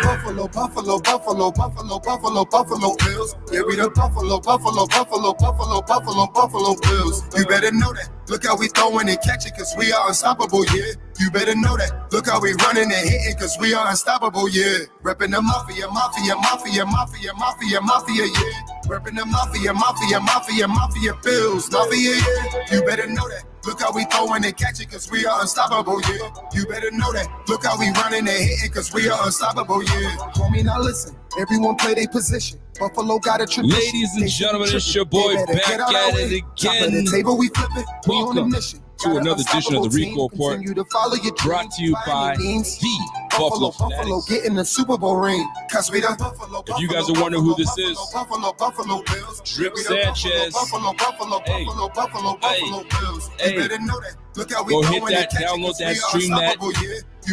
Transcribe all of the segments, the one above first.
Buffalo Bills. Yeah, we the Buffalo Bills. You better know that. Look how we throwing and catching, cause we are unstoppable, yeah. You better know that. Look how we running and hitting, cause we are unstoppable, yeah. Reppin' the mafia, yeah. Reppin' the mafia Bills, mafia, yeah. You better know that. Look how we throwing and catching, cause we are unstoppable, yeah. You better know that. Look how we running and hitting, cause we are unstoppable, yeah. Homie, now listen. Everyone play their position. Buffalo got a tradition. Ladies and gentlemen, it's your boy back at it again. The table we flipping. We on a mission. To another edition of the Rico Report, brought to you by the Buffalo Fanatics. Getting the Super Bowl ring. Cause we the Buffalo. If you guys are wondering who this is, Buffalo Bills. Drip Sanchez. Buffalo Bills. Hey. You better know that. Look how we Go hit that, download that, stream that,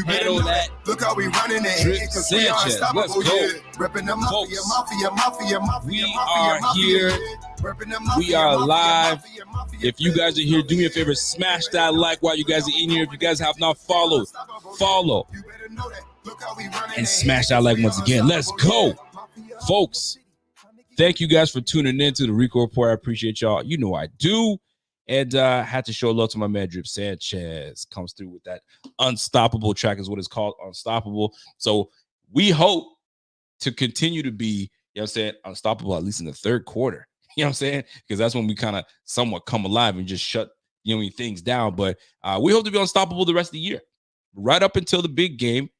handle that. Look how we running and Drip hitting, cause we are Sanchez. Let's unstoppable, go. yeah. Reppin' the mafia, We are here. We are live. If you guys are here, do me a favor, smash that like while you guys are in here. If you guys have not followed, follow. And smash that like once again. Let's go. Folks, thank you guys for tuning in to the Rico Report. I appreciate y'all. You know I do. And had to show love to my man, Drip Sanchez. Comes through with that unstoppable track is what it's called, Unstoppable. So we hope to continue to be, you know what I'm saying, unstoppable at least in the third quarter. You know what I'm saying? Because that's when we kind of somewhat come alive and just shut, you know, things down. But we hope to be unstoppable the rest of the year, right up until the big game,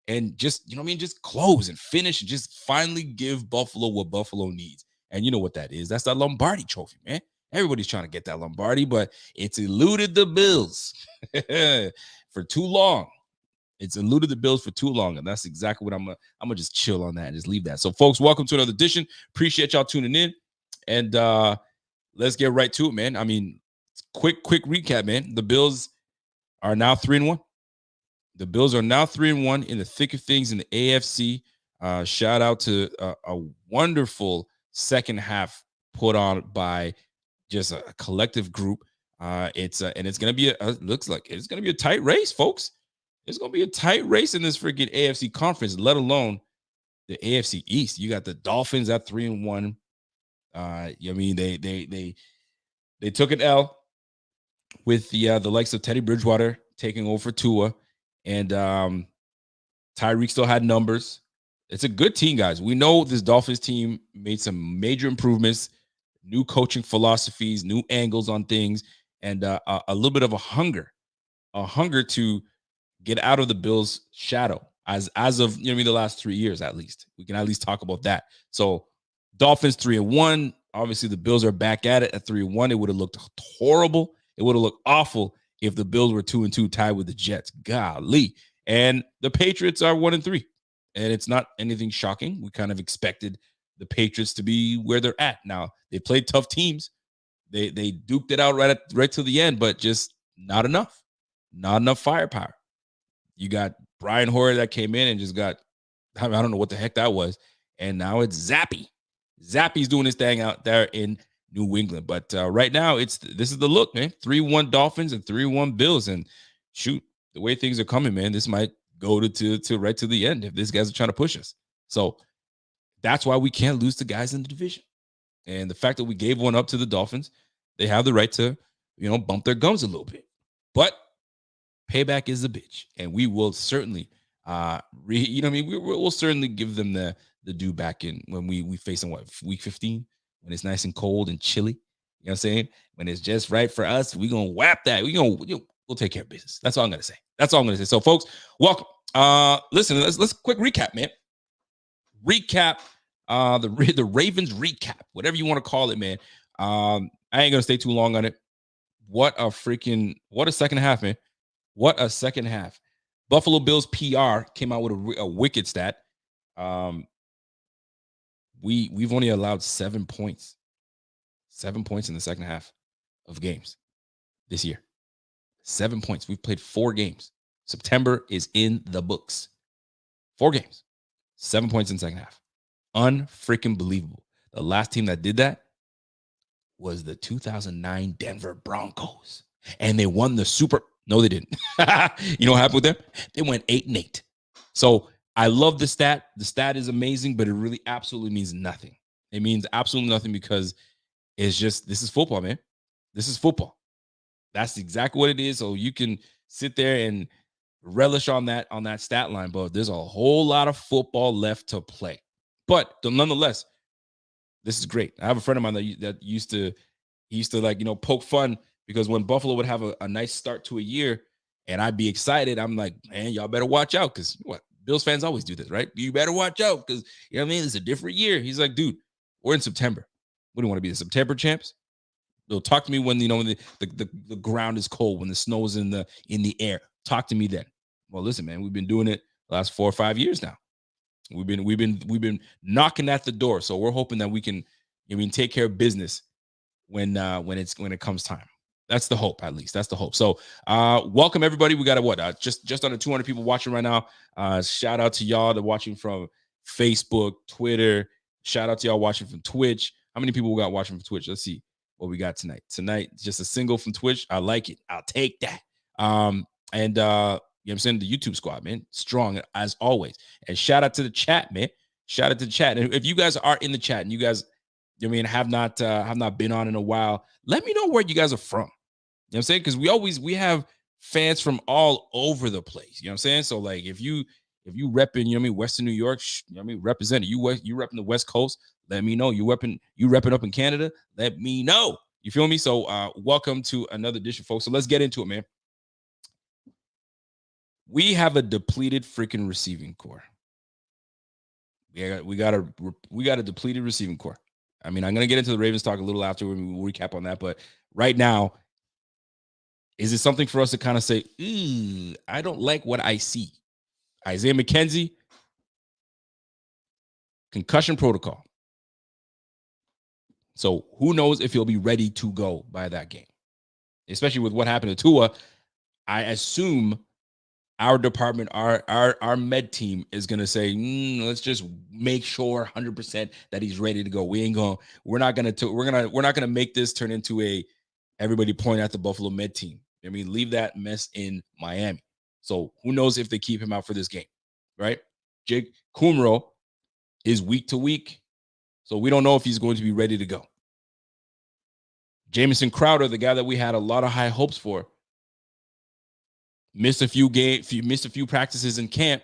and just, you know what I mean, just close and finish and just finally give Buffalo what Buffalo needs. And you know what that is? That's that Lombardi trophy, man. Everybody's trying to get that Lombardi, but it's eluded the Bills for too long. It's eluded the Bills for too long, and that's exactly what I'm gonna just chill on that and just leave that. So, folks, welcome to another edition. Appreciate y'all tuning in, and let's get right to it, man. I mean, quick recap, man. The Bills are now 3-1. The Bills are now 3-1 in the thick of things in the AFC. Shout out to a wonderful second half put on by just a collective group. It's gonna be looks like it's gonna be a tight race, folks. It's gonna be a tight race in this freaking AFC conference, let alone the AFC East. You got the Dolphins at 3-1. I mean, they took an L with the likes of Teddy Bridgewater taking over for Tua, and Tyreek still had numbers. It's a good team, guys. We know this Dolphins team made some major improvements, new coaching philosophies, new angles on things, and a little bit of a hunger to get out of the Bills' shadow as of, you know what I mean, the last 3 years at least. We can at least talk about that. So Dolphins 3-1. Obviously, the Bills are back at it at 3-1. It would have looked horrible. It would have looked awful if the Bills were 2-2 tied with the Jets. Golly. And the Patriots are 1-3. And it's not anything shocking. We kind of expected the Patriots to be where they're at. Now, they played tough teams. They duked it out right to the end, but just not enough. Not enough firepower. You got Brian Hoyer that came in and just got, I don't know what the heck that was. And now it's Zappy. Zappy's doing his thing out there in New England. But right now, this is the look, man. 3-1 Dolphins and 3-1 Bills. And shoot, the way things are coming, man, this might go to right to the end if these guys are trying to push us. So that's why we can't lose to guys in the division. And the fact that we gave one up to the Dolphins, they have the right to, you know, bump their gums a little bit. But payback is a bitch, and we will certainly, we'll certainly give them the due back in when we face them, week 15, when it's nice and cold and chilly. You know what I'm saying? When it's just right for us, we're gonna whap that. We'll take care of business. That's all I'm gonna say. So, folks, welcome. Listen, let's quick recap, man. Recap. The Ravens recap, whatever you want to call it, man. I ain't gonna stay too long on it. What a second half, man. What a second half. Buffalo Bills PR came out with a wicked stat. We've only allowed 7 points. 7 points in the second half of games this year. 7 points. We've played 4 games. September is in the books. 4 games. 7 points in the second half. Unfreaking believable. The last team that did that was the 2009 Denver Broncos. And they won the Super. No, they didn't. You know what happened with them? They went 8-8. So I love the stat. The stat is amazing, but it really absolutely means nothing. It means absolutely nothing because it's just, this is football, man. This is football. That's exactly what it is. So you can sit there and relish on that stat line, but there's a whole lot of football left to play. But nonetheless, this is great. I have a friend of mine that used to like, poke fun because when Buffalo would have a nice start to a year and I'd be excited, I'm like, man, y'all better watch out because what? Bills fans always do this, right? You better watch out because, you know what I mean? It's a different year. He's like, dude, we're in September. We don't want to be the September champs. They'll talk to me when, when the ground is cold, when the snow is in the air. Talk to me then. Well, listen, man, we've been doing it the last 4 or 5 years now. We've been knocking at the door. So we're hoping that we can take care of business when it comes time. That's the hope, at least. That's the hope. So welcome everybody. We got just under 200 people watching right now. Shout out to y'all that are watching from Facebook, Twitter. Shout out to y'all watching from Twitch. How many people we got watching from Twitch? Let's see what we got tonight. Tonight, just a single from Twitch. I like it. I'll take that. And I'm saying the YouTube squad, man, strong as always. And shout out to the chat, man. Shout out to the chat. And if you guys are in the chat and you guys, have not been on in a while, let me know where you guys are from. You know what I'm saying? Because we have fans from all over the place. You know what I'm saying? So like if you repping, Western New York, represent it. You repping the West Coast, let me know. You repping up in Canada, let me know. You feel me? So welcome to another edition, folks. So let's get into it, man. We have a depleted freaking receiving core. We got a depleted receiving core. I mean, I'm gonna get into the Ravens talk a little after when we recap on that, but right now, is it something for us to kind of say, I don't like what I see? Isaiah McKenzie, concussion protocol. So who knows if he'll be ready to go by that game, especially with what happened to Tua. I assume our department, our med team is gonna say, let's just make sure 100% that he's ready to go. We're not gonna make this turn into a everybody point at the Buffalo med team. I mean, leave that mess in Miami. So who knows if they keep him out for this game, right? Jake Kumro is week to week, so we don't know if he's going to be ready to go. Jamison Crowder, the guy that we had a lot of high hopes for, missed a few practices in camp,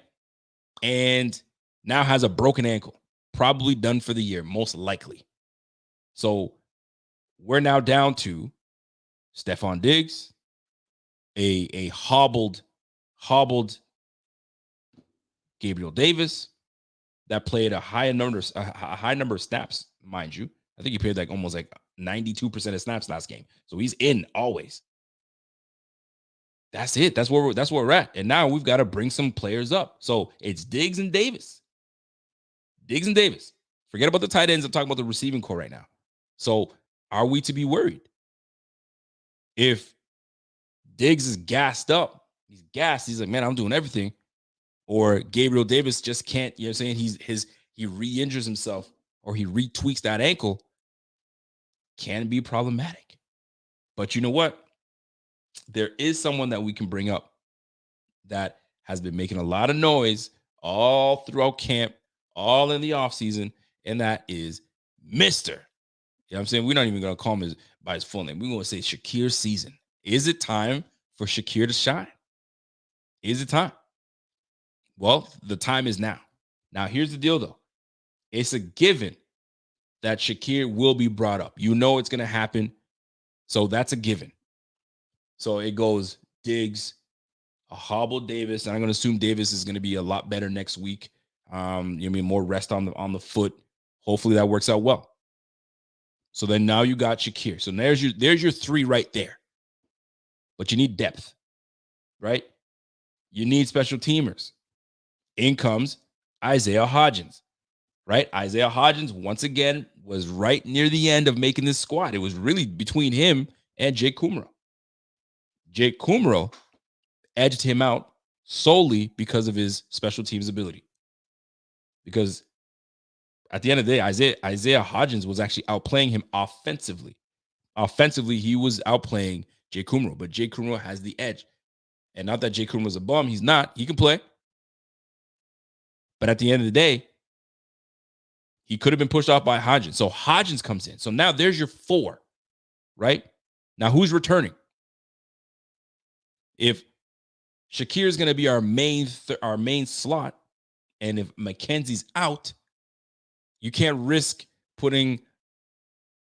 and now has a broken ankle, probably done for the year, most likely. So we're now down to Stephon Diggs, a hobbled Gabriel Davis that played a high number of snaps, mind you. I think he played almost 92% of snaps last game, so he's in always. That's it. That's where we're at. And now we've got to bring some players up. So it's Diggs and Davis. Forget about the tight ends. I'm talking about the receiving core right now. So are we to be worried? If Diggs is gassed up, he's gassed, he's like, man, I'm doing everything. Or Gabriel Davis just can't, you know what I'm saying? He re-injures himself or he retweaks that ankle, can be problematic. But you know what? There is someone that we can bring up that has been making a lot of noise all throughout camp, all in the offseason, and that is Mr. You know what I'm saying? We're not even going to call him by his full name. We're going to say Shakir season. Is it time for Shakir to shine? Is it time? Well, the time is now. Now, here's the deal, though. It's a given that Shakir will be brought up. You know it's going to happen, so that's a given. So it goes Diggs, a hobbled Davis, and I'm going to assume Davis is going to be a lot better next week. More rest on the foot. Hopefully that works out well. So then now you got Shakir. So there's your three right there. But you need depth, right? You need special teamers. In comes Isaiah Hodgins, right? Isaiah Hodgins, once again, was right near the end of making this squad. It was really between him and Jake Kumro. Jake Kumro edged him out solely because of his special teams ability. Because at the end of the day, Isaiah Hodgins was actually outplaying him offensively. Offensively, he was outplaying Jake Kumro, but Jake Kumro has the edge. And not that Jake Kumro's a bum. He's not. He can play. But at the end of the day, he could have been pushed off by Hodgins. So Hodgins comes in. So now there's your 4, right? Now who's returning? If Shakir is going to be our main slot, and if McKenzie's out, you can't risk putting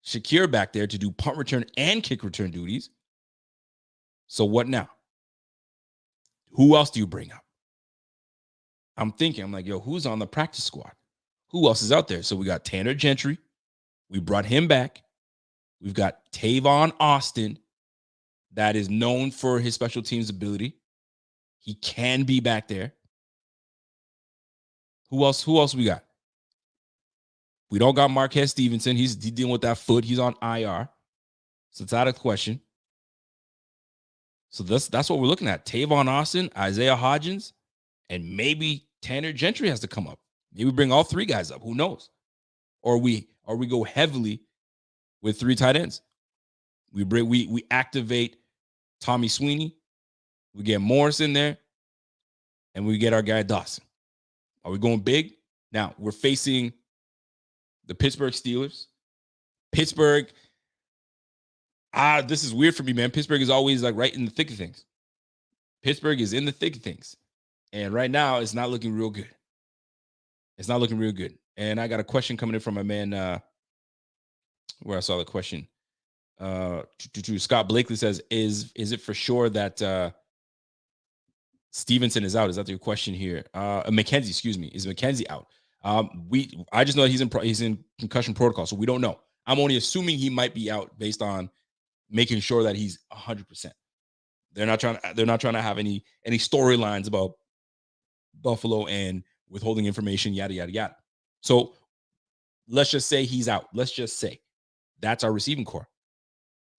Shakir back there to do punt return and kick return duties. So what now? Who else do you bring up? I'm like, yo, who's on the practice squad? Who else is out there? So we got Tanner Gentry. We brought him back. We've got Tavon Austin, that is known for his special teams ability. He can be back there. Who else we got? We don't got Marquez Stevenson. He's dealing with that foot. He's on IR. So it's out of the question. So that's what we're looking at. Tavon Austin, Isaiah Hodgins, and maybe Tanner Gentry has to come up. Maybe we bring all 3 guys up. Who knows? Or we go heavily with 3 tight ends. We activate Tommy Sweeney. We get Morris in there, and we get our guy Dawson. Are we going big? Now we're facing the Pittsburgh Steelers. Pittsburgh. This is weird for me, man. Pittsburgh is always like right in the thick of things. Pittsburgh is in the thick of things. And right now, it's not looking real good. It's not looking real good. And I got a question coming in from my man, where I saw the question. Scott Blakely says, is it for sure that Stevenson is out? Is that your question here? McKenzie, excuse me. Is McKenzie out? I just know that he's in concussion protocol, so we don't know. I'm only assuming he might be out based on making sure that he's 100%. They're not trying to have any storylines about Buffalo and withholding information, yada yada yada. So let's just say he's out. Let's just say that's our receiving core: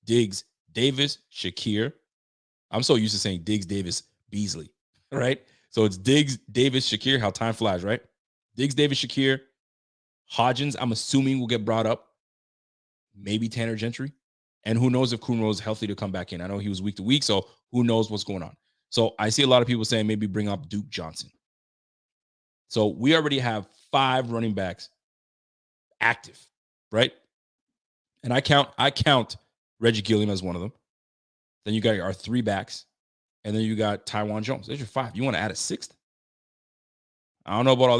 Diggs, Davis, Shakir. I'm so used to saying Diggs, Davis, Beasley, right? So it's Diggs, Davis, Shakir. How time flies, right? Diggs, Davis, Shakir, Hodgins. I'm assuming will get brought up. Maybe Tanner Gentry. And who knows if Kumerow is healthy to come back in. I know he was week to week, so who knows what's going on. So I see a lot of people saying maybe bring up Duke Johnson. So we already have 5 running backs active, right? And I count Reggie Gilliam as one of them. Then you got our 3 backs, and then you got Tywan Jones. There's your 5. You want to add a 6th? I don't know about all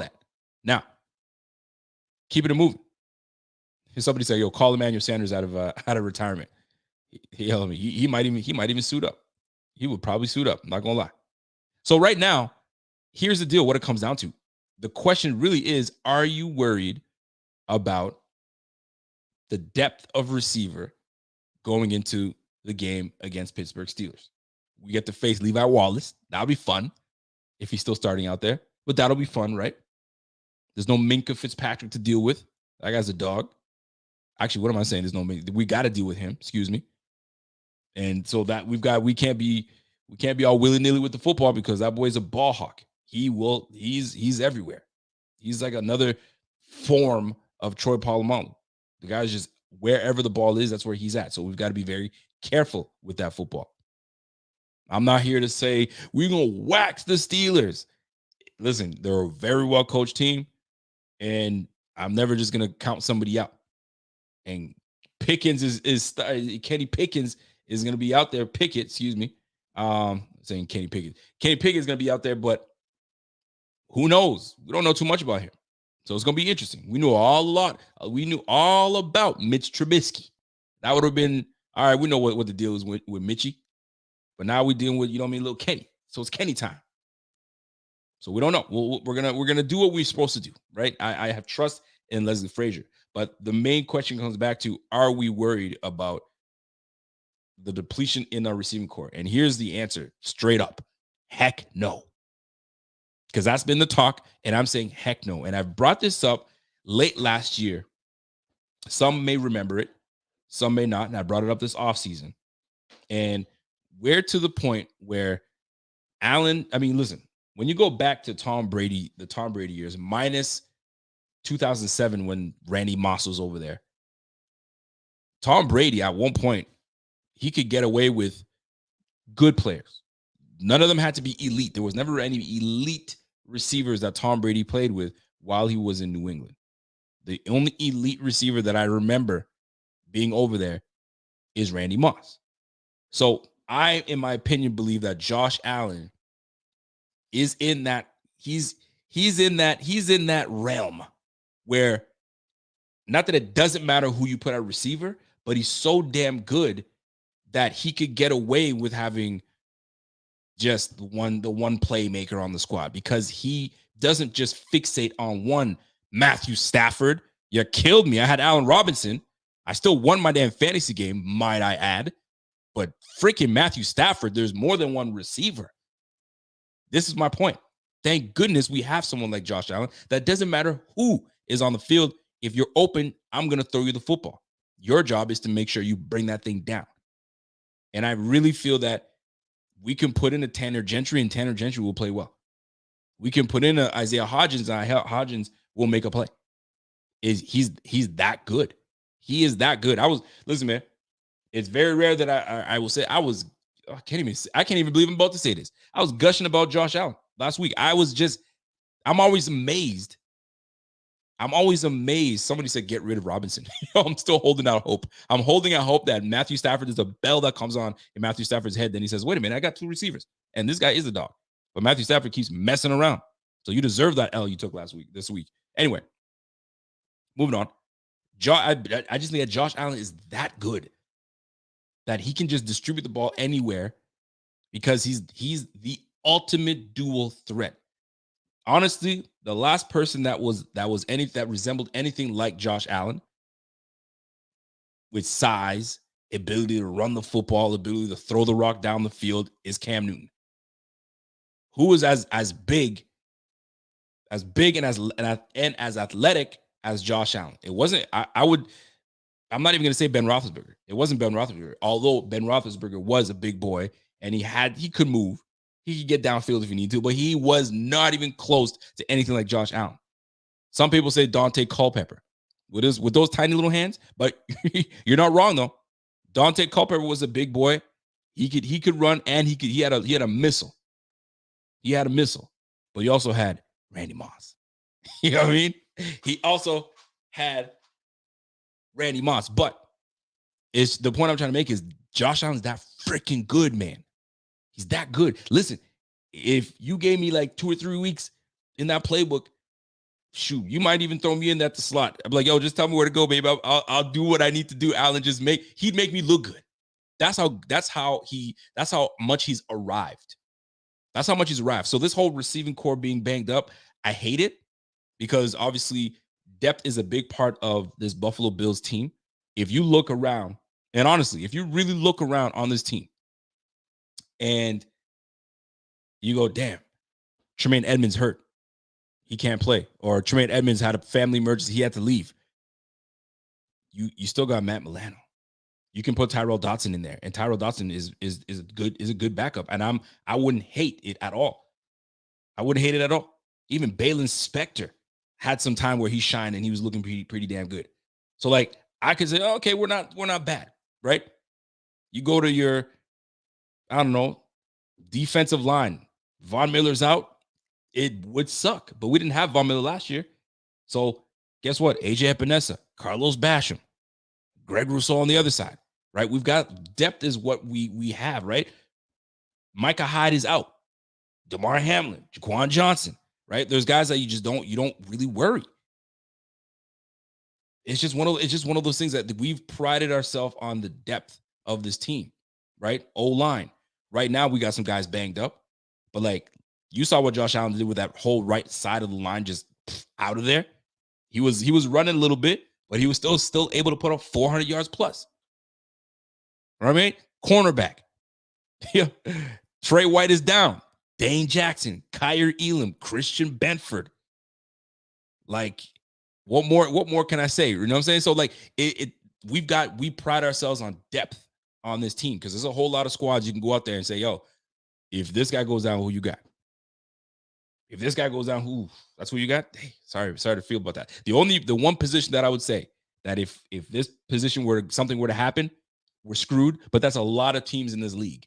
that. Now, keep it moving. Somebody say, "Yo, call Emmanuel Sanders out of retirement." He might even suit up. He would probably suit up. I'm not gonna lie. So right now, here's the deal. What it comes down to, the question really is: are you worried about the depth of receiver going into the game against Pittsburgh Steelers? We get to face Levi Wallace. That'll be fun if he's still starting out there. But that'll be fun, right? There's no Minkah Fitzpatrick to deal with. That guy's a dog. Actually, what am I saying? There's no Minkah. We got to deal with him. Excuse me. And so that we can't be all willy-nilly with the football because that boy's a ball hawk. He's everywhere. He's like another form of Troy Polamalu. The guy's just wherever the ball is, that's where he's at. So we've got to be very careful with that football. I'm not here to say we're going to wax the Steelers. Listen, they're a very well-coached team, and I'm never just going to count somebody out. And Pickens is Kenny Pickens is going to be out there. Pickett, excuse me. Saying Kenny Pickett. Kenny Pickett is going to be out there, but who knows? We don't know too much about him. So it's going to be interesting. We knew all about Mitch Trubisky. That would have been, all right, we know what the deal is with Mitchie. But now we're dealing with, little Kenny. So it's Kenny time. So we don't know. We're gonna do what we're supposed to do, right? I have trust in Leslie Frazier. But the main question comes back to, are we worried about the depletion in our receiving core? And here's the answer, straight up. Heck no. Because that's been the talk, and I'm saying heck no. And I've brought this up late last year. Some may remember it, some may not. And I brought it up this offseason. And we're to the point where listen, when you go back to Tom Brady, the Tom Brady years, minus 2007 when Randy Moss was over there, Tom Brady at one point, he could get away with good players. None of them had to be elite. There was never any elite receivers that Tom Brady played with while he was in New England. The only elite receiver that I remember being over there is Randy Moss. So I, in my opinion, believe that Josh Allen is in that, he's in that realm where, not that it doesn't matter who you put at receiver, but he's so damn good that he could get away with having just the one playmaker on the squad, because he doesn't just fixate on one. Matthew Stafford, you killed me. I had Allen Robinson. I still won my damn fantasy game, might I add. But freaking Matthew Stafford, there's more than one receiver. This is my point. Thank goodness we have someone like Josh Allen that doesn't matter who is on the field. If you're open, I'm going to throw you the football. Your job is to make sure you bring that thing down. And I really feel that we can put in a Tanner Gentry, and Tanner Gentry will play well. We can put in a Isaiah Hodgins, and Hodgins will make a play. He's that good. He is that good. Listen, man. It's very rare that I will say I can't even believe I'm about to say this. I was gushing about Josh Allen last week. I'm always amazed. Somebody said get rid of Robinson. I'm still holding out hope. I'm holding out hope that Matthew Stafford is a bell that comes on in Matthew Stafford's head. Then he says, wait a minute, I got 2 receivers. And this guy is a dog. But Matthew Stafford keeps messing around. So you deserve that L you took this week. Anyway, moving on. I just think that Josh Allen is that good that he can just distribute the ball anywhere, because he's the ultimate dual threat. Honestly, the last person that resembled anything like Josh Allen with size, ability to run the football, ability to throw the rock down the field is Cam Newton, who is as big and as athletic as Josh Allen. It wasn't. I'm not even going to say Ben Roethlisberger. It wasn't Ben Roethlisberger, although Ben Roethlisberger was a big boy and he could move. He could get downfield if he needed to, but he was not even close to anything like Josh Allen. Some people say Dante Culpepper with those tiny little hands, but you're not wrong though. Dante Culpepper was a big boy. He could run, and he had a missile. He had a missile, but he also had Randy Moss. You know what I mean? He also had Randy Moss, but it's the point I'm trying to make is Josh Allen's that freaking good, man. He's that good. Listen, if you gave me like 2 or 3 weeks in that playbook, shoot, you might even throw me in at the slot. I'm like, yo, just tell me where to go, baby. I'll do what I need to do. Allen he'd make me look good. That's how much he's arrived. That's how much he's arrived. So this whole receiving core being banged up, I hate it, because obviously depth is a big part of this Buffalo Bills team. If you look around, and honestly, if you really look around on this team and you go, damn, Tremaine Edmonds hurt, he can't play, or Tremaine Edmonds had a family emergency, he had to leave. You still got Matt Milano. You can put Tyrell Dotson in there, and Tyrell Dotson is a good backup, and I wouldn't hate it at all. I wouldn't hate it at all. Even Balin Spector had some time where he shined and he was looking pretty damn good. So like I could say, oh, okay, we're not bad, right? You go to your, I don't know, defensive line. Von Miller's out. It would suck, but we didn't have Von Miller last year. So guess what? AJ Epinesa, Carlos Basham, Greg Rousseau on the other side, right? We've got depth is what we have, right? Micah Hyde is out. DeMar Hamlin, Jaquan Johnson, right? There's guys that you don't really worry. It's just one of those things that we've prided ourselves on, the depth of this team, right? O-line. Right now we got some guys banged up, but like you saw what Josh Allen did with that whole right side of the line just out of there. He was running a little bit, but he was still able to put up 400 yards plus. All right, I mean? Cornerback. Yeah. Trey White is down. Dane Jackson, Kyer Elam, Christian Benford. Like, what more can I say? You know what I'm saying? So like we pride ourselves on depth on this team, because there's a whole lot of squads you can go out there and say, yo, if this guy goes down, who you got? If this guy goes down, that's who you got? Hey, sorry to feel about that. The one position that I would say that if this position something were to happen, we're screwed, but that's a lot of teams in this league.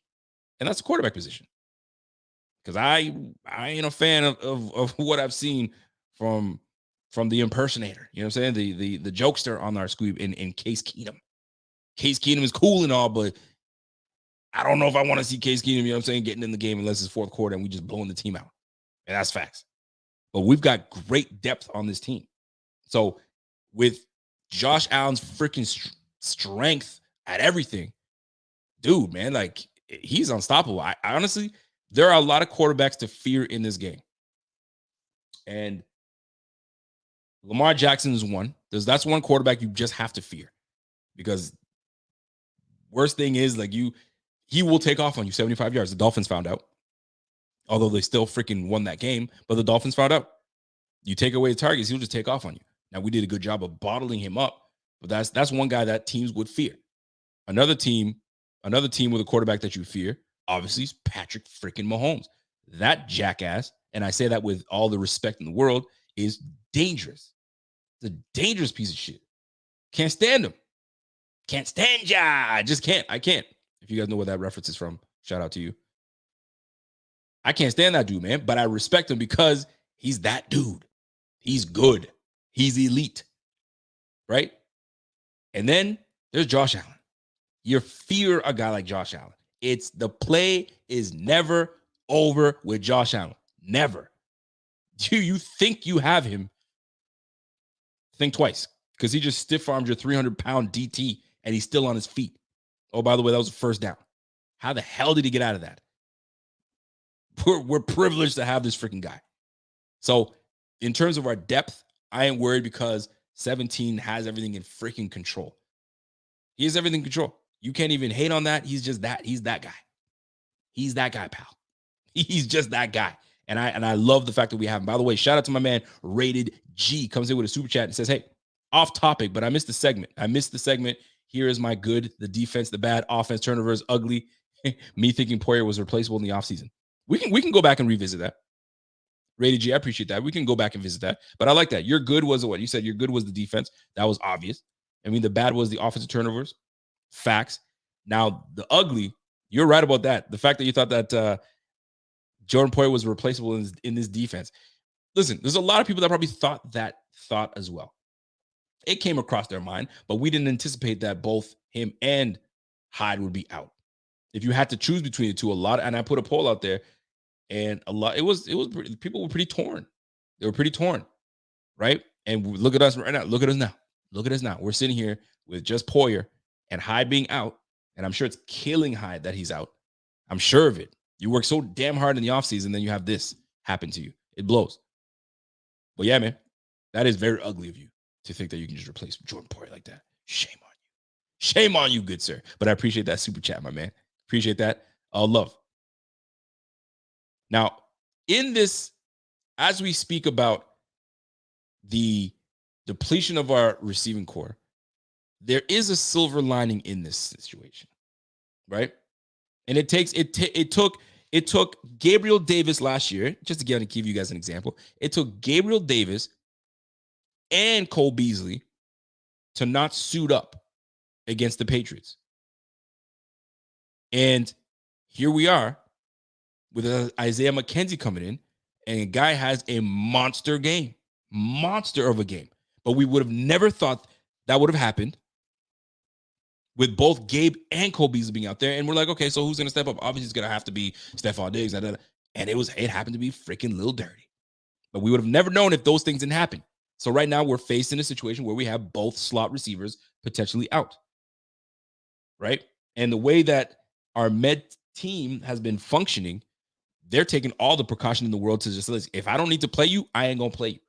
And that's the quarterback position. because I ain't a fan of what I've seen from the impersonator. You know what I'm saying? The jokester on our squeeb in Case Keenum. Case Keenum is cool and all, but I don't know if I want to see Case Keenum, you know what I'm saying, getting in the game unless it's fourth quarter and we just blowing the team out. And that's facts. But we've got great depth on this team. So with Josh Allen's freaking strength at everything, dude, man, like he's unstoppable. I honestly, there are a lot of quarterbacks to fear in this game. And Lamar Jackson is one. That's one quarterback you just have to fear. Because worst thing is, like, he will take off on you 75 yards. The Dolphins found out. Although they still freaking won that game, but the Dolphins found out. You take away the targets, he'll just take off on you. Now, we did a good job of bottling him up, but that's one guy that teams would fear. Another team with a quarterback that you fear, obviously, is Patrick freaking Mahomes. That jackass, and I say that with all the respect in the world, is dangerous. It's a dangerous piece of shit. Can't stand him. Can't stand ya. I just can't. I can't. If you guys know where that reference is from, shout out to you. I can't stand that dude, man, but I respect him because he's that dude. He's good. He's elite, right? And then there's Josh Allen. You fear a guy like Josh Allen. The play is never over with Josh Allen. Never. You think you have him, think twice, because he just stiff-armed your 300-pound DT, and he's still on his feet. Oh, by the way, that was a first down. How the hell did he get out of that? We're privileged to have this freaking guy. So in terms of our depth, I ain't worried because 17 has everything in freaking control. He has everything in control. You can't even hate on that. He's just that. He's that guy. He's that guy, pal. He's just that guy. And I love the fact that we have him. By the way, shout out to my man, Rated G, comes in with a super chat and says, hey, off topic, but I missed the segment. Here is my good, the defense, the bad, offense, turnovers, ugly. Me thinking Poyer was replaceable in the offseason. We can go back and revisit that. Rated G, I appreciate that. We can go back and visit that. But I like that. Your good was what? You said your good was the defense. That was obvious. I mean, the bad was the offensive turnovers. Facts. Now, the ugly, you're right about that. The fact that you thought that Jordan Poyer was replaceable in this defense. Listen, there's a lot of people that probably thought that thought as well. It came across their mind, but we didn't anticipate that both him and Hyde would be out. If you had to choose between the two, and I put a poll out there, and people were pretty torn. They were pretty torn, right? And look at us right now. Look at us now. We're sitting here with just Poyer and Hyde being out, and I'm sure it's killing Hyde that he's out. I'm sure of it. You work so damn hard in the offseason, then you have this happen to you. It blows. But yeah, man, that is very ugly of you to think that you can just replace Jordan Poyer like that. Shame on you. Shame on you, good sir. But I appreciate that super chat, my man. Appreciate that. Love. Now, in this, as we speak about the depletion of our receiving core, there is a silver lining in this situation, right? And it took Gabriel Davis last year, just to give you guys an example. It took Gabriel Davis and Cole Beasley to not suit up against the Patriots. And here we are with Isaiah McKenzie coming in, and a guy has a monster of a game. But we would have never thought that would have happened with both Gabe and Cole Beasley being out there. And we're like, okay, so who's going to step up? Obviously, it's going to have to be Stephon Diggs. And it happened to be freaking Lil Dirty. But we would have never known if those things didn't happen. So right now, we're facing a situation where we have both slot receivers potentially out, right? And the way that our med team has been functioning, they're taking all the precaution in the world to just listen, if I don't need to play you, I ain't going to play you.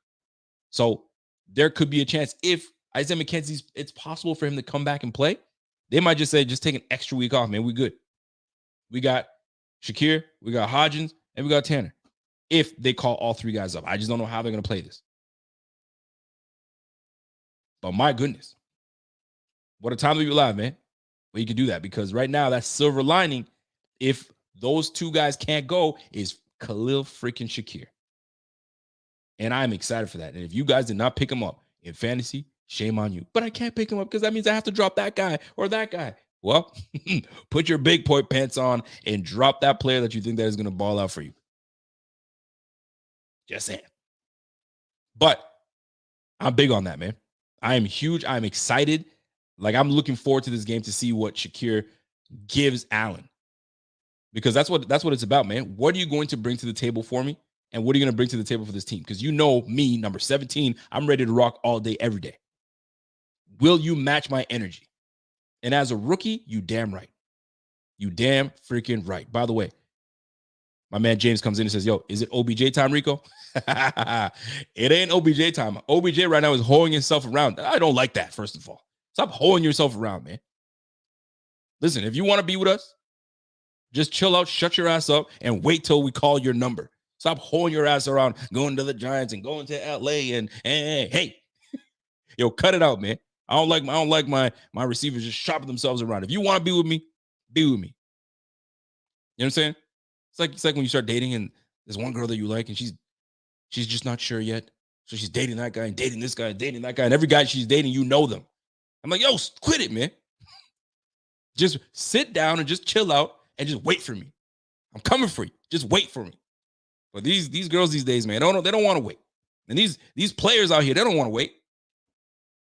So there could be a chance if Isaiah McKenzie's, it's possible for him to come back and play. They might just say, just take an extra week off, man. We good. We got Shakir, we got Hodgins, and we got Tanner. If they call all three guys up. I just don't know how they're going to play this. But my goodness, what a time to be alive, man. Well, you can do that because right now that silver lining, if those two guys can't go, is Khalil freaking Shakir. And I'm excited for that. And if you guys did not pick him up in fantasy, shame on you. But I can't pick him up because that means I have to drop that guy or that guy. Well, put your big boy pants on and drop that player that you think that is going to ball out for you. Just saying. But I'm big on that, man. I am huge. I'm excited. Like, I'm looking forward to this game to see what Shakir gives Allen. Because that's what it's about, man. What are you going to bring to the table for me? And what are you going to bring to the table for this team? Because you know me, number 17, I'm ready to rock all day, every day. Will you match my energy? And as a rookie, you damn right. You damn freaking right. By the way, my man James comes in and says, yo, is it OBJ time, Rico? It ain't OBJ time. OBJ right now is hoeing himself around. I don't like that, first of all. Stop hoeing yourself around, man. Listen, if you want to be with us, just chill out, shut your ass up, and wait till we call your number. Stop hoeing your ass around, going to the Giants and going to LA and hey. Yo, cut it out, man. I don't like my receivers just shopping themselves around. If you want to be with me, be with me. You know what I'm saying? It's like when you start dating and there's one girl that you like and she's just not sure yet. So she's dating that guy and dating this guy and dating that guy. And every guy she's dating, you know them. I'm like, yo, quit it, man. Just sit down and just chill out and just wait for me. I'm coming for you. Just wait for me. But these girls these days, man, they don't want to wait. And these players out here, they don't want to wait.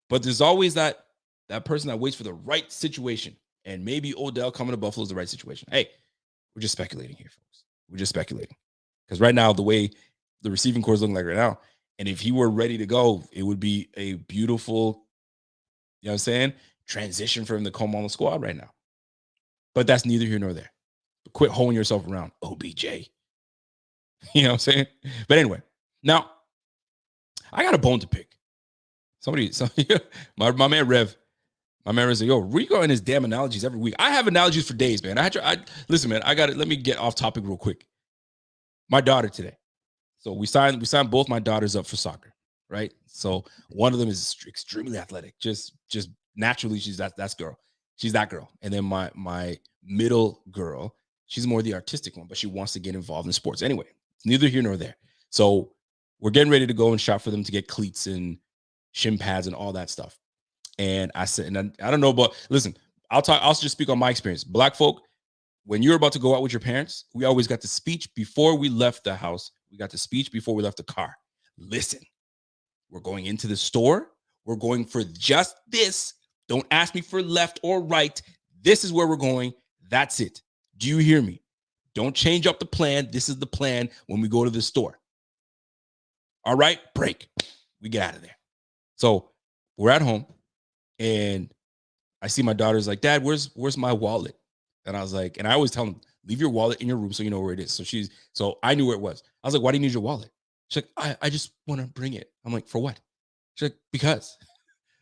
But there's always that person that waits for the right situation. And maybe Odell coming to Buffalo is the right situation. Hey, we're just speculating here, folks. We're just speculating. Because right now, the way the receiving core is looking like right now, and if he were ready to go, it would be a beautiful, you know what I'm saying, transition for him to come on the squad right now. But that's neither here nor there. But quit holding yourself around OBJ. You know what I'm saying? But anyway, now, I got a bone to pick. My man Rev said, yo, Rico and his damn analogies every week. I have analogies for days, man. Listen, man, let me get off topic real quick. My daughter today. So we signed both my daughters up for soccer, right? So one of them is extremely athletic. Just naturally, she's that girl. She's that girl. And then my middle girl, she's more the artistic one, but she wants to get involved in sports. Anyway, it's neither here nor there. So we're getting ready to go and shop for them to get cleats and shin pads and all that stuff. And I said, and I don't know, but listen, I'll just speak on my experience. Black folk, when you're about to go out with your parents, we always got the speech before we left the house. We got the speech before we left the car. Listen, we're going into the store. We're going for just this. Don't ask me for left or right. This is where we're going. That's it. Do you hear me? Don't change up the plan. This is the plan when we go to the store. All right, break. We get out of there. So we're at home and I see my daughter's like, Dad, where's my wallet? And I was like, and I always tell them, leave your wallet in your room so you know where it is. So I knew where it was. I was like, why do you need your wallet? She's like, I just want to bring it. I'm like, for what? She's like, because.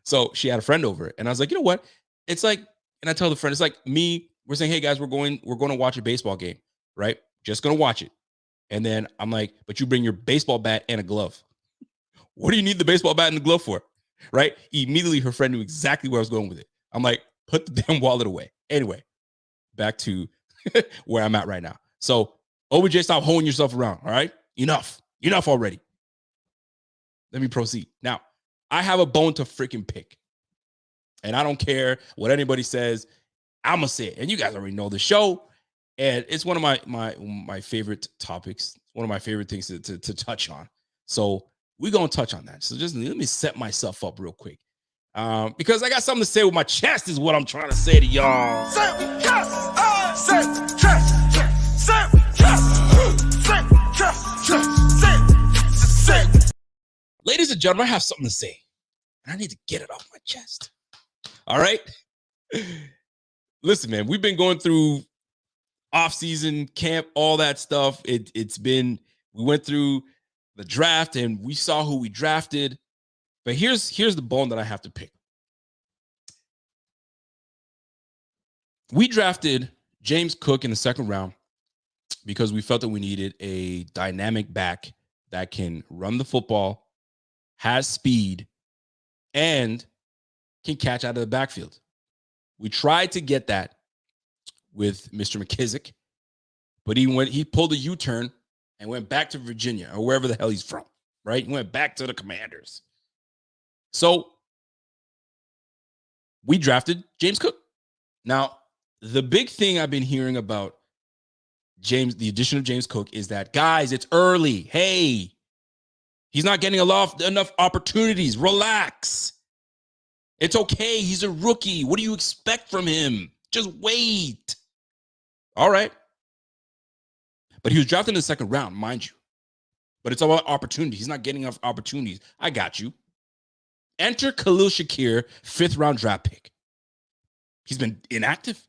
So she had a friend over and I was like, you know what? It's like, and I tell the friend, it's like me, we're saying, hey guys, we're going to watch a baseball game, right? Just going to watch it. And then I'm like, but you bring your baseball bat and a glove. What do you need the baseball bat and the glove for? Right? Immediately her friend knew exactly where I was going with it. I'm like, put the damn wallet away. Anyway, back to where I'm at right now. So OBJ, stop holding yourself around. All right. Enough already. Let me proceed. Now, I have a bone to freaking pick. And I don't care what anybody says. I'm going to say it. And you guys already know the show. And it's one of my favorite topics. One of my favorite things to touch on. So we're going to touch on that. So just let me set myself up real quick. Because I got something to say with my chest is what I'm trying to say to y'all. Ladies and gentlemen, I have something to say. And I need to get it off my chest. All right? Listen, man, we've been going through off-season camp, all that stuff. We went through the draft and we saw who we drafted. But here's the bone that I have to pick. We drafted James Cook in the second round because we felt that we needed a dynamic back that can run the football, has speed, and can catch out of the backfield. We tried to get that with Mr. McKissick, but he pulled a U-turn and went back to Virginia or wherever the hell he's from, right? He went back to the Commanders. So we drafted James Cook. Now, the big thing I've been hearing about the addition of James Cook is that, guys, it's early. Hey, He's not getting enough opportunities. Relax. It's okay. He's a rookie. What do you expect from him? Just wait. All right. But he was drafted in the second round, mind you. But it's about opportunity. He's not getting enough opportunities. I got you. Enter Khalil Shakir, 5th round draft pick. He's been inactive.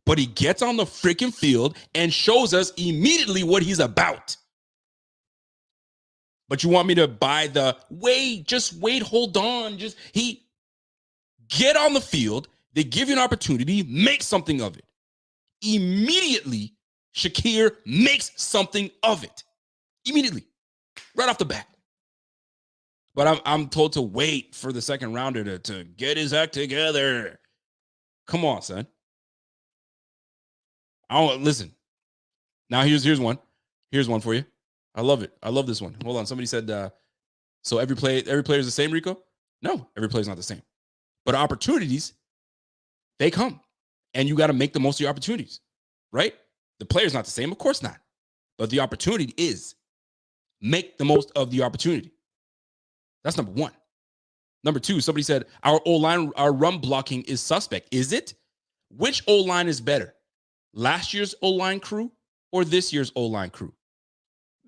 But he gets on the freaking field and shows us immediately what he's about. But you want me to buy the just wait, hold on. Get on the field. They give you an opportunity, make something of it. Immediately, Shakir makes something of it. Immediately, right off the bat. But I'm told to wait for the second rounder to get his act together. Come on, son. Listen. Now here's one. Here's one for you. I love it. I love this one. Hold on. Somebody said, so every player is the same, Rico? No, every player is not the same. But opportunities, they come. And you got to make the most of your opportunities, right? The player's not the same. Of course not. But the opportunity is make the most of the opportunity. That's number one. Number two, somebody said, our O-line, our run blocking is suspect. Is it? Which O-line is better? Last year's O-line crew or this year's O-line crew?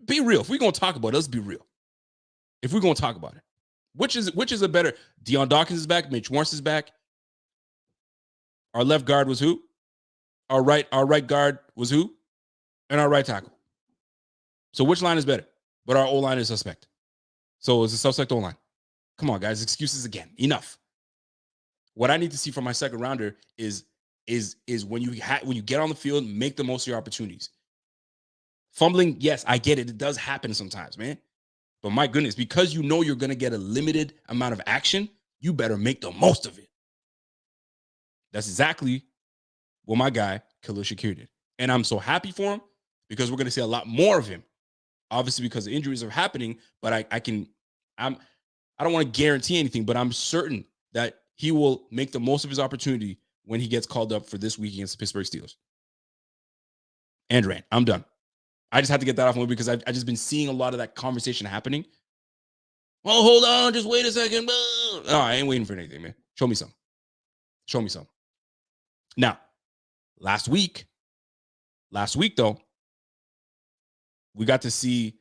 Be real. If we're going to talk about it, let's be real. If we're going to talk about it. Which is a better? Deion Dawkins is back. Mitch Morse is back. Our left guard was who? Our right guard was who? And our right tackle. So which line is better? But our O-line is suspect. So it's a suspect O-line. Come on, guys. Excuses again. Enough. What I need to see from my second rounder is when you get on the field, make the most of your opportunities. Fumbling, yes, I get it. It does happen sometimes, man. But my goodness, because you know you're going to get a limited amount of action, you better make the most of it. That's exactly what my guy, Khalil Shakir, did. And I'm so happy for him because we're going to see a lot more of him. Obviously, because the injuries are happening, but I don't want to guarantee anything, but I'm certain that he will make the most of his opportunity when he gets called up for this week against the Pittsburgh Steelers. And Rand, I'm done. I just had to get that off my way because I've just been seeing a lot of that conversation happening. Oh, hold on, just wait a second. No, I ain't waiting for anything, man. Show me some. Show me some. Now, last week though, we got to see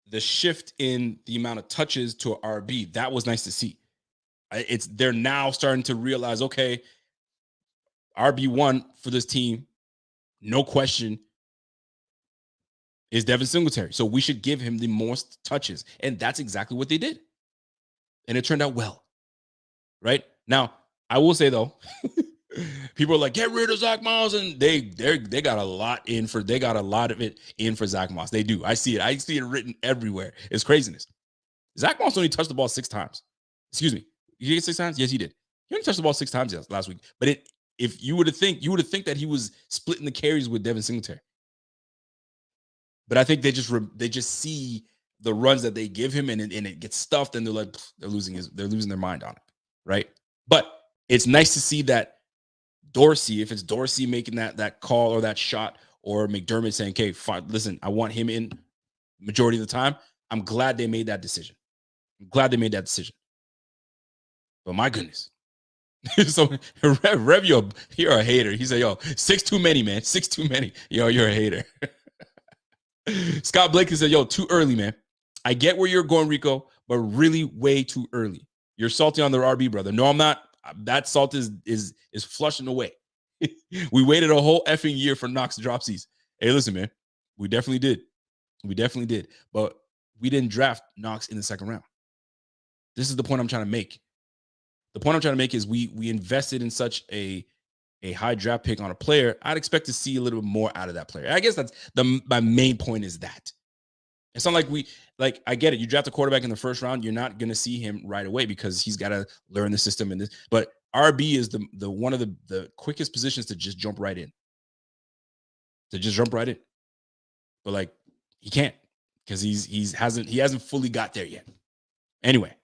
the shift in the amount of touches to RB. That was nice to see. They're now starting to realize, okay, RB1 for this team, no question, is Devin Singletary. So we should give him the most touches. And that's exactly what they did. And it turned out well. Right? Now, I will say though, people are like, get rid of Zach Moss, and they got a lot of it in for Zach Moss. They do. I see it. I see it written everywhere. It's craziness. Zach Moss only touched the ball 6 times. Excuse me. Did he get 6 times? Yes, he did. He only touched the ball 6 times last week. But if you would have think that he was splitting the carries with Devin Singletary. But I think they just see the runs that they give him and it gets stuffed, and they're like, they're losing their mind on it, right? But it's nice to see that Dorsey, if it's Dorsey making that call or that shot, or McDermott saying, okay, fine, listen, I want him in majority of the time. I'm glad they made that decision. But my goodness. So Rev, you're a hater. He said, yo, 6 too many, man. 6 too many. Yo, you're a hater. Scott Blakely said, yo, too early, man. I get where you're going, Rico, but really way too early. You're salty on the RB, brother. No, I'm not. That salt is flushing away. We waited a whole effing year for Knox to drop seas. Hey, listen, man. We definitely did. But we didn't draft Knox in the second round. This is the point I'm trying to make. The point I'm trying to make is we invested in such a high draft pick on a player. I'd expect to see a little bit more out of that player. I guess that's my main point is that. It's not like I get it. You draft a quarterback in the first round, you're not going to see him right away because he's got to learn the system and this. But RB is the one of the quickest positions to just jump right in. But like he can't because he hasn't fully got there yet. Anyway,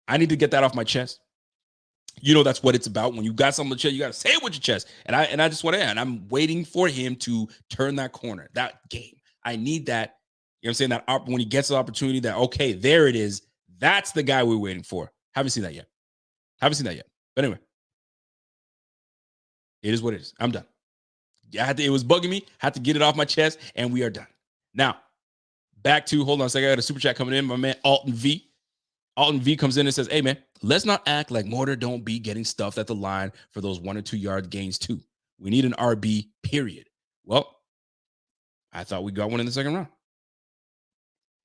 I need to get that off my chest. You know, that's what it's about. When you got something on the chest, you got to say it with your chest. And I just want to end. I'm waiting for him to turn that corner, that game. I need that You know what I'm saying? That when he gets the opportunity, that okay, there it is. That's the guy we're waiting for. Haven't seen that yet. But anyway, it is what it is. I'm done. It was bugging me. Had to get it off my chest, and we are done. Now, back to, hold on a second. I got a super chat coming in. My man, Alton V. Alton V comes in and says, hey, man, let's not act like Mortar don't be getting stuffed at the line for those 1 or 2 yard gains, too. We need an RB, period. Well, I thought we got one in the second round.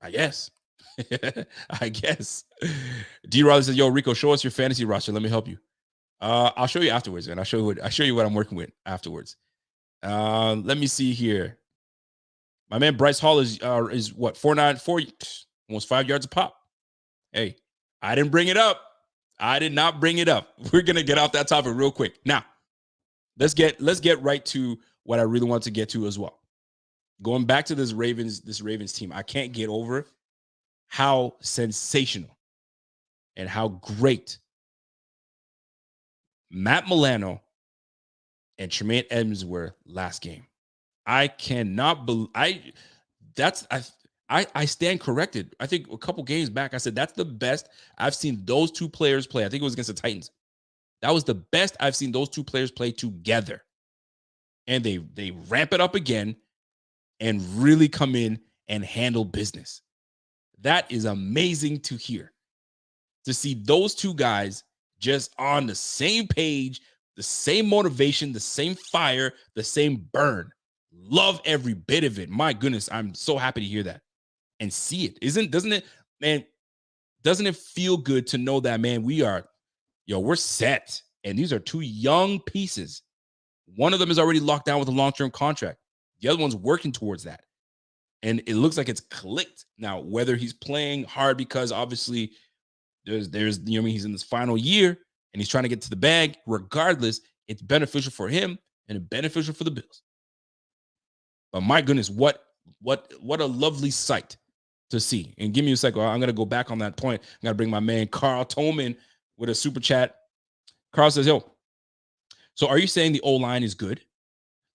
I guess. I guess. D. Riley says, yo, Rico, show us your fantasy roster. Let me help you. I'll show you afterwards, man. I'll show you what I'm working with afterwards. Let me see here. My man Bryce Hall is what, 4.94, almost 5 yards a pop. Hey, I didn't bring it up. I did not bring it up. We're gonna get off that topic real quick. Now, let's get right to what I really want to get to as well. Going back to this Ravens team, I can't get over how sensational and how great Matt Milano and Tremaine Edmonds were last game. I cannot believe I stand corrected. I think a couple games back, I said that's the best I've seen those two players play. I think it was against the Titans. That was the best I've seen those two players play together. And they ramp it up again and really come in and handle business. That is amazing to hear. To see those two guys just on the same page, the same motivation, the same fire, the same burn. Love every bit of it. My goodness, I'm so happy to hear that and see it. Doesn't it feel good to know that, man, we're set. And these are two young pieces. One of them is already locked down with a long-term contract. The other one's working towards that. And it looks like it's clicked. Now, whether he's playing hard because obviously there's he's in this final year and he's trying to get to the bag, regardless, it's beneficial for him and beneficial for the Bills. But my goodness, what a lovely sight to see. And give me a second. I'm going to go back on that point. I'm going to bring my man Carl Tolman with a super chat. Carl says, yo, so are you saying the O-line is good?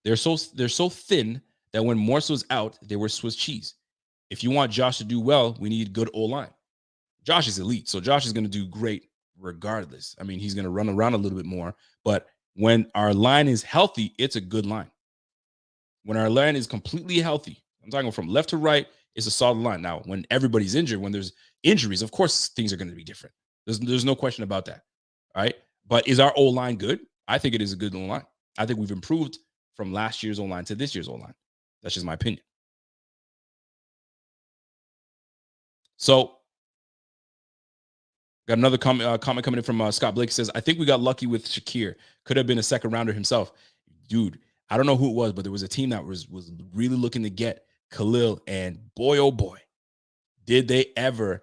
They're so thin that when Morse was out, they were Swiss cheese. If you want Josh to do well, we need good O-line. Josh is elite, so Josh is going to do great regardless. I mean, he's going to run around a little bit more, but when our line is healthy, it's a good line. When our line is completely healthy, I'm talking from left to right, it's a solid line. Now, when everybody's injured, when there's injuries, of course, things are going to be different. There's no question about that, all right? But is our O-line good? I think it is a good O-line. I think we've improved from last year's O-line to this year's O-line. That's just my opinion. So, got another comment coming in from Scott Blake. Says, I think we got lucky with Shakir. Could have been a second rounder himself. Dude, I don't know who it was, but there was a team that was really looking to get Khalil. And boy, oh boy, were they ever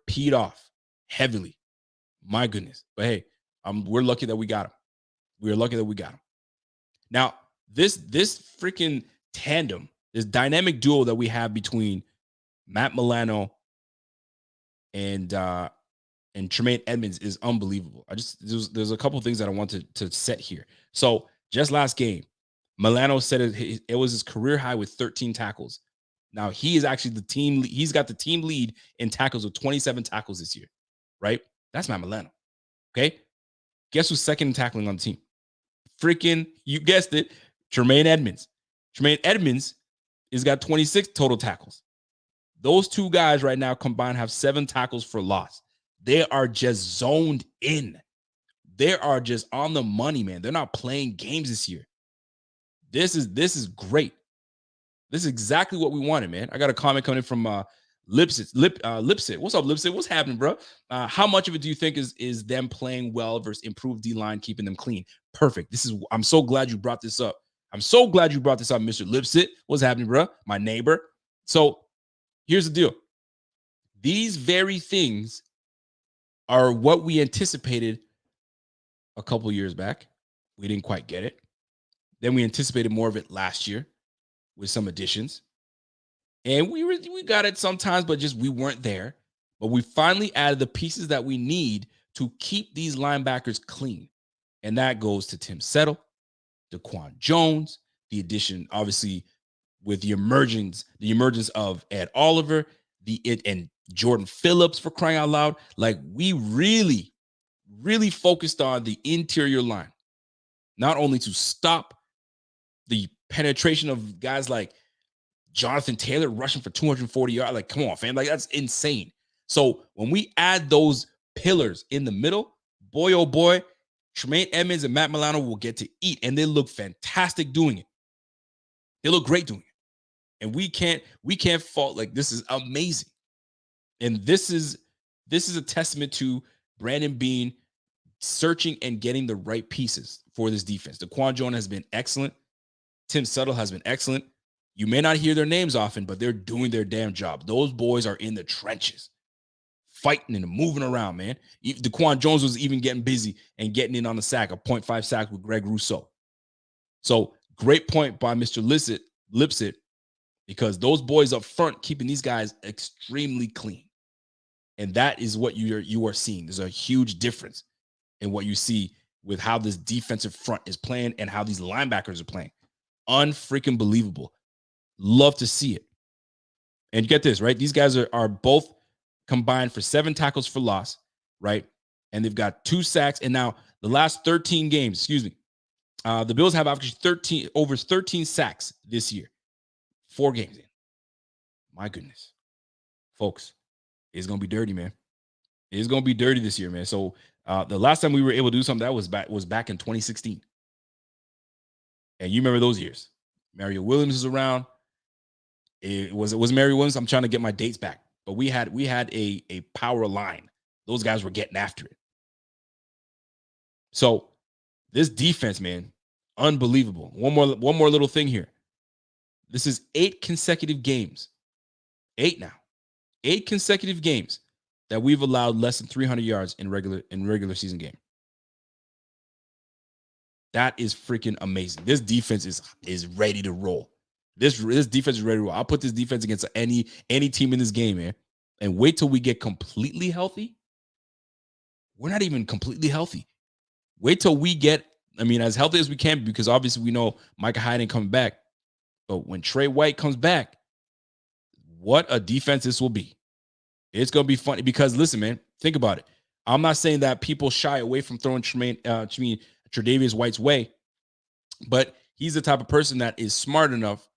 peed off heavily? My goodness. But hey, we're lucky that we got him. We're lucky that we got him. Now, this freaking tandem, this dynamic duo that we have between Matt Milano and Tremaine Edmonds is unbelievable. There's a couple of things that I want to set here. So just last game, Milano said it was his career high with 13 tackles. Now he is actually he's got the team lead in tackles with 27 tackles this year, right? That's Matt Milano. Okay. Guess who's second in tackling on the team? Freaking, you guessed it, Tremaine Edmonds. Tremaine Edmonds has got 26 total tackles. Those two guys right now combined have 7 tackles for loss. They are just zoned in. They are just on the money, man. They're not playing games this year. This is great. This is exactly what we wanted, man. I got a comment coming in from Lipsit. Lipsit. What's up, Lipsit? What's happening, bro? How much of it do you think is them playing well versus improved D-line, keeping them clean? Perfect. I'm so glad you brought this up. Mr. Lipsit. What's happening, bro? My neighbor. So here's the deal. These very things are what we anticipated a couple years back. We didn't quite get it. Then we anticipated more of it last year with some additions. And we got it sometimes, but just we weren't there. But we finally added the pieces that we need to keep these linebackers clean. And that goes to Tim Settle, Daquan Jones, the addition, obviously, with the emergence of Ed Oliver, and Jordan Phillips, for crying out loud. Like, we really, really focused on the interior line, not only to stop the penetration of guys like Jonathan Taylor rushing for 240 yards. Like, come on, fam. Like, that's insane. So when we add those pillars in the middle, boy, oh boy, Tremaine Edmonds and Matt Milano will get to eat, and they look fantastic doing it. They look great doing it. And we can't fault. Like, this is amazing. And this is a testament to Brandon Beane searching and getting the right pieces for this defense. DaQuan Jones has been excellent. Tim Settle has been excellent. You may not hear their names often, but they're doing their damn job. Those boys are in the trenches, fighting and moving around, man. DaQuan Jones was even getting busy and getting in on the sack, a 0.5 sack with Greg Rousseau. So great point by Mr. Lipset, because those boys up front keeping these guys extremely clean. And that is what you are seeing. There's a huge difference in what you see with how this defensive front is playing and how these linebackers are playing. Unfreaking believable. Love to see it. And get this, right? These guys are both combined for 7 tackles for loss, right? And they've got 2 sacks. And now the last 13 games, the Bills have averaged over 13 sacks this year. 4 games in. My goodness. Folks, it's going to be dirty, man. It's going to be dirty this year, man. So the last time we were able to do something that was back in 2016. And you remember those years. Mario Williams was around. It was Mario Williams. I'm trying to get my dates back. But we had a power line. Those guys were getting after it. So this defense, man, unbelievable. One more little thing here. This is 8 consecutive games. 8 now. 8 consecutive games that we've allowed less than 300 yards in regular season game. That is freaking amazing. This defense is ready to roll. This defense is ready to roll. I'll put this defense against any team in this game, man. And wait till we get completely healthy. We're not even completely healthy. Wait till we get, as healthy as we can, because obviously we know Micah Hyde ain't coming back. But when Trey White comes back, what a defense this will be. It's going to be funny because, listen, man, think about it. I'm not saying that people shy away from throwing Tre'Davious White's way, but he's the type of person that is smart enough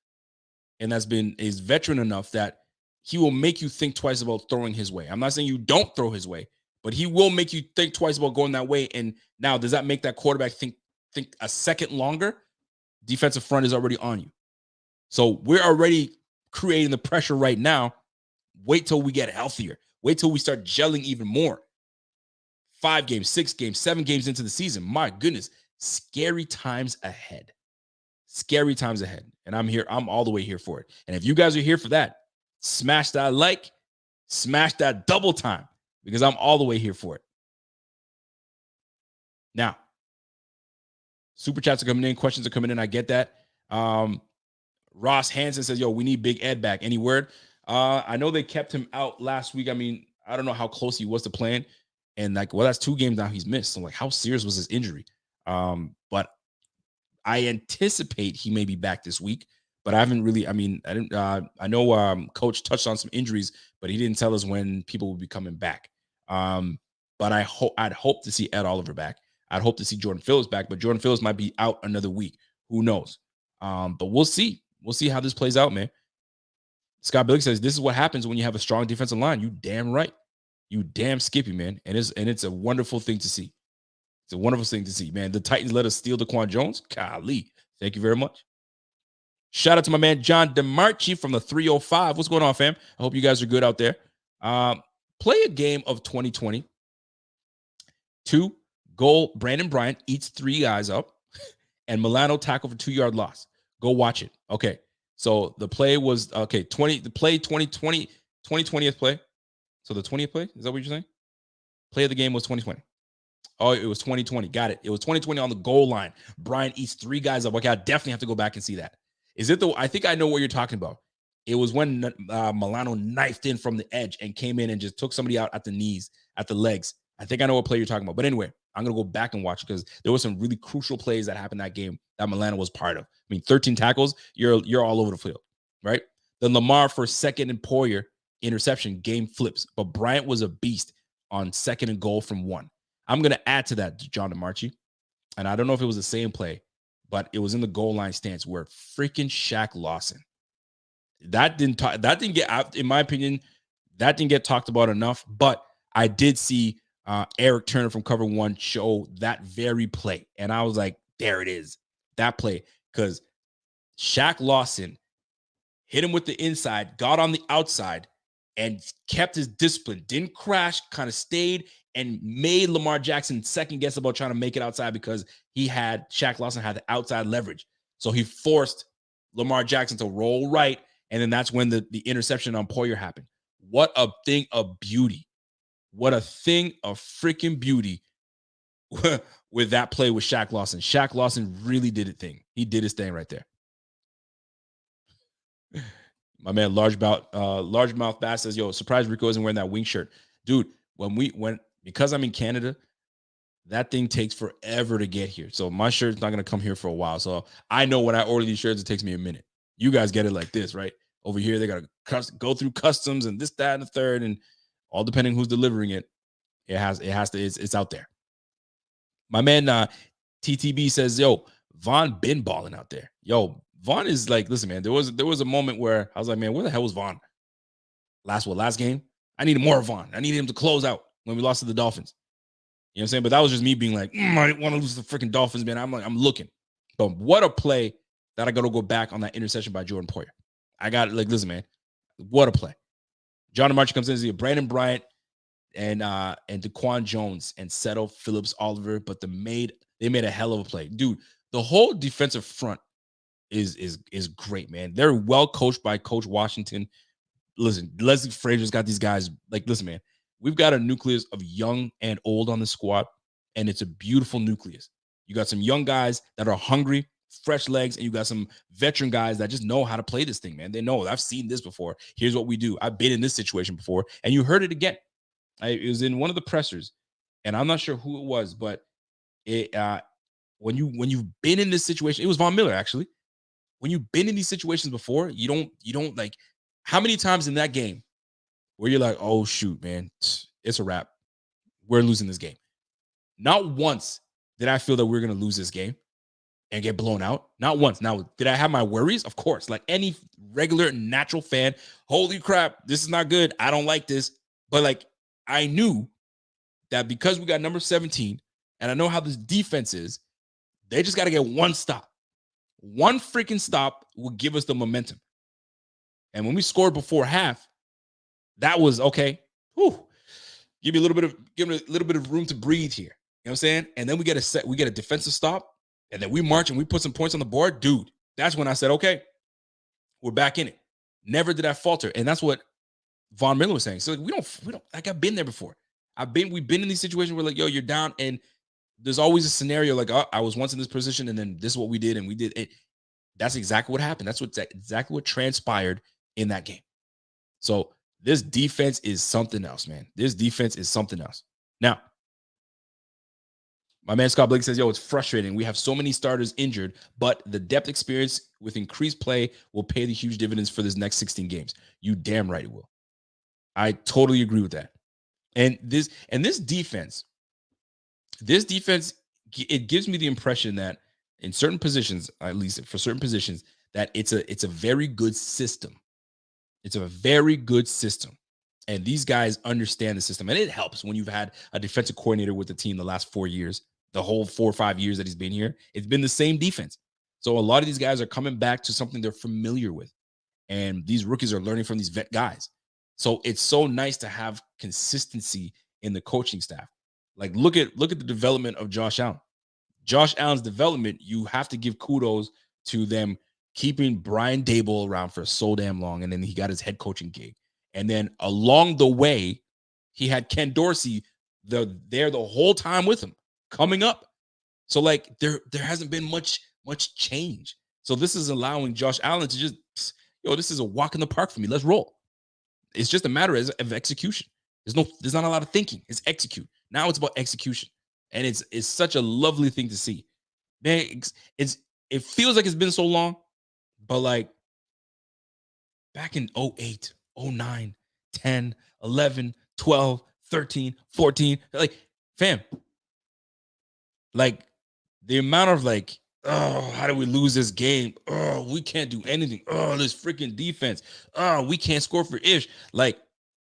and is veteran enough that he will make you think twice about throwing his way. I'm not saying you don't throw his way, but he will make you think twice about going that way. And now, does that make that quarterback think a second longer? Defensive front is already on you. So we're already creating the pressure right now. Wait till we get healthier. Wait till we start gelling even more. 5 games, 6 games, 7 games into the season. My goodness, scary times ahead. Scary times ahead. And I'm here. I'm all the way here for it. And if you guys are here for that, smash that like, smash that double time, because I'm all the way here for it. Now, super chats are coming in. Questions are coming in. I get that. Ross Hansen says, yo, we need Big Ed back. Any word? I know they kept him out last week. I don't know how close he was to playing. And that's 2 games now he's missed. So how serious was his injury? But I anticipate he may be back this week. But I haven't really, I know Coach touched on some injuries, but he didn't tell us when people will be coming back. But I'd hope to see Ed Oliver back. I'd hope to see Jordan Phillips back, but Jordan Phillips might be out another week. Who knows? But we'll see. We'll see how this plays out, man. Scott Billick says, this is what happens when you have a strong defensive line. You damn right. You damn Skippy, man. And it's a wonderful thing to see. It's a wonderful thing to see, man. The Titans let us steal DaQuan Jones. Golly. Thank you very much. Shout out to my man, John DeMarchi from the 305. What's going on, fam? I hope you guys are good out there. Play a game of 2020. 2, goal, Brandon Bryant eats 3 guys up, and Milano tackle for 2-yard loss. Go watch it. Okay. So the play was, 2020th play. So the 20th play, is that what you're saying? Play of the game was 2020. Oh, it was 2020. Got it. It was 2020 on the goal line. Bryant eats 3 guys up. Okay, I definitely have to go back and see that. Is it I think I know what you're talking about. It was when Milano knifed in from the edge and came in and just took somebody out at the knees, at the legs. I think I know what play you're talking about. But anyway, I'm going to go back and watch because there were some really crucial plays that happened that game that Milano was part of. 13 tackles, you're all over the field. right? Then Lamar for second and Poyer interception, game flips. But Bryant was a beast on second and goal from 1. I'm going to add to that, John DeMarchi. And I don't know if it was the same play, but it was in the goal line stance where freaking Shaq Lawson. That didn't get out, in my opinion, that didn't get talked about enough. But I did see Eric Turner from Cover 1 show that very play. And I was like, there it is. That play. Because Shaq Lawson hit him with the inside, got on the outside, and kept his discipline. Didn't crash, kind of stayed, and made Lamar Jackson second guess about trying to make it outside because Shaq Lawson had the outside leverage. So he forced Lamar Jackson to roll right, and then that's when the interception on Poyer happened. What a thing of beauty. What a thing of freaking beauty with that play with Shaq Lawson. Shaq Lawson really did his thing. He did his thing right there. My man, Largemouth Bass says, yo, surprised Rico isn't wearing that wing shirt. Dude, because I'm in Canada, that thing takes forever to get here. So my shirt's not going to come here for a while. So I know when I order these shirts, it takes me a minute. You guys get it like this, right? Over here, they got to go through customs and this, that, and the third, and all depending who's delivering it. It's out there. My man, TTB says, yo, Vaughn been balling out there. Yo, Vaughn is like, listen, man, there was a moment where I was like, man, where the hell was Vaughn? Last game? I needed more Vaughn. I needed him to close out when we lost to the Dolphins. You know what I'm saying? But that was just me being like, I didn't want to lose to the freaking Dolphins, man. I'm looking. But what a play that I got to go back on that interception by Jordan Poyer. I got listen, man, what a play. John DeMarchi comes in as Brandon Bryant and DeQuan Jones and Settle, Phillips, Oliver, but they made a hell of a play. Dude, the whole defensive front is great, man. They're well coached by Coach Washington. Listen, Leslie Frazier's got these guys. Like, listen, man, we've got a nucleus of young and old on the squad, and it's a beautiful nucleus. You got some young guys that are hungry, fresh legs, and you got some veteran guys that just know how to play this thing, man. They know, I've seen this before. Here's what we do. I've been in this situation before, and you heard it again. It was in one of the pressers, and I'm not sure who it was, but when you've been in this situation, it was Von Miller, actually. When you've been in these situations before, you don't like, how many times in that game where you're like, oh shoot, man, it's a wrap. We're losing this game. Not once did I feel that we're going to lose this game and get blown out. Not once. Now, did I have my worries? Of course. Like any regular, natural fan, holy crap, this is not good. I don't like this. But like, I knew that because we got number 17, and I know how this defense is, they just got to get one stop. One freaking stop will give us the momentum. And when we scored before half, that was okay. Whew, give me a little bit of room to breathe here. You know what I'm saying? And then we get a defensive stop, and then we march and we put some points on the board. Dude, that's when I said, okay, we're back in it. Never did I falter. And that's what Von Miller was saying. So we don't like, I've been there before. We've been in these situations where like, yo, you're down, and there's always a scenario like, oh, I was once in this position, and then this is what we did, and we did it. That's exactly what happened. That's exactly what transpired in that game. So this defense is something else, man. This defense is something else. Now, my man Scott Blake says, yo, it's frustrating. We have so many starters injured, but the depth experience with increased play will pay the huge dividends for this next 16 games. You damn right it will. I totally agree with that. And this defense, it gives me the impression that in certain positions, at least for certain positions, that it's a very good system. It's a very good system. And these guys understand the system. And it helps when you've had a defensive coordinator with the team the last 4 years, the whole 4 or 5 years that he's been here. It's been the same defense. So a lot of these guys are coming back to something they're familiar with. And these rookies are learning from these vet guys. So it's so nice to have consistency in the coaching staff. Like, look at the development of Josh Allen. Josh Allen's development, you have to give kudos to them keeping Brian Daboll around for so damn long, and then he got his head coaching gig. And then along the way, he had Ken Dorsey there the whole time with him coming up. So like there hasn't been much change. So this is allowing Josh Allen to just, this is a walk in the park for me. Let's roll. It's just a matter of execution. There's not a lot of thinking. It's execute. Now it's about execution. And it's such a lovely thing to see. Man, it feels like it's been so long, but like back in 08, 09, 10, 11, 12, 13, 14. Like, fam, like the amount of like, oh, how do we lose this game? Oh, we can't do anything. Oh, this freaking defense. Oh, we can't score for ish. Like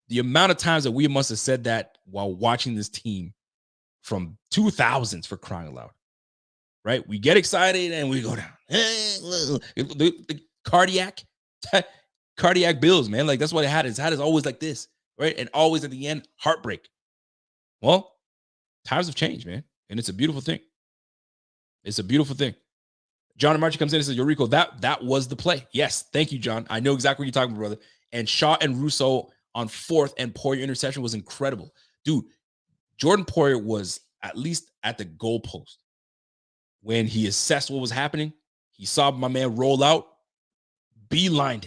the amount of times that we must have said that while watching this team from 2000s, for crying out loud, right? We get excited and we go down. The cardiac bills, man. Like that's what it had. It's had is always like this, right? And always at the end, heartbreak. Well, times have changed, man. And it's a beautiful thing. It's a beautiful thing. John Marchi comes in and says, Yo, Rico, that was the play. Yes, thank you, John. I know exactly what you're talking about, brother. And Shaw and Russo on 4th and Poyer interception was incredible. Dude, Jordan Poyer was at least at the goalpost. When he assessed what was happening, he saw my man roll out, beelined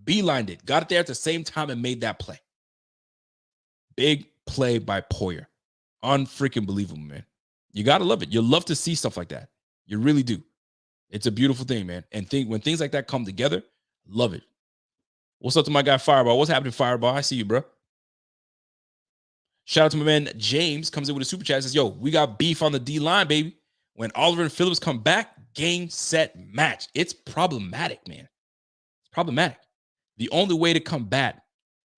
it, got it there at the same time and made that play. Big play by Poyer. Unfreaking believable, man. You got to love it. You love to see stuff like that. You really do. It's a beautiful thing, man. And when things like that come together, love it. What's up to my guy Fireball? What's happening, Fireball? I see you, bro. Shout out to my man James. Comes in with a super chat and says, Yo, we got beef on the D-line, baby. When Oliver and Phillips come back, game, set, match. It's problematic, man. It's problematic. The only way to combat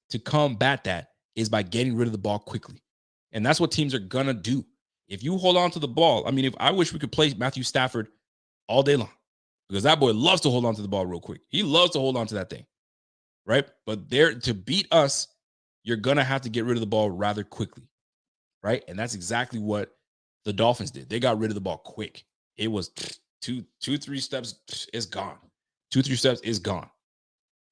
that is by getting rid of the ball quickly. And that's what teams are going to do. If you hold on to the ball, I mean, I wish we could play Matthew Stafford all day long because that boy loves to hold on to the ball real quick. He loves to hold on to that thing, right? But to beat us, you're going to have to get rid of the ball rather quickly, right? And that's exactly what the Dolphins did. They got rid of the ball quick. It was 3 steps, it's gone. 2-3 steps, it's gone.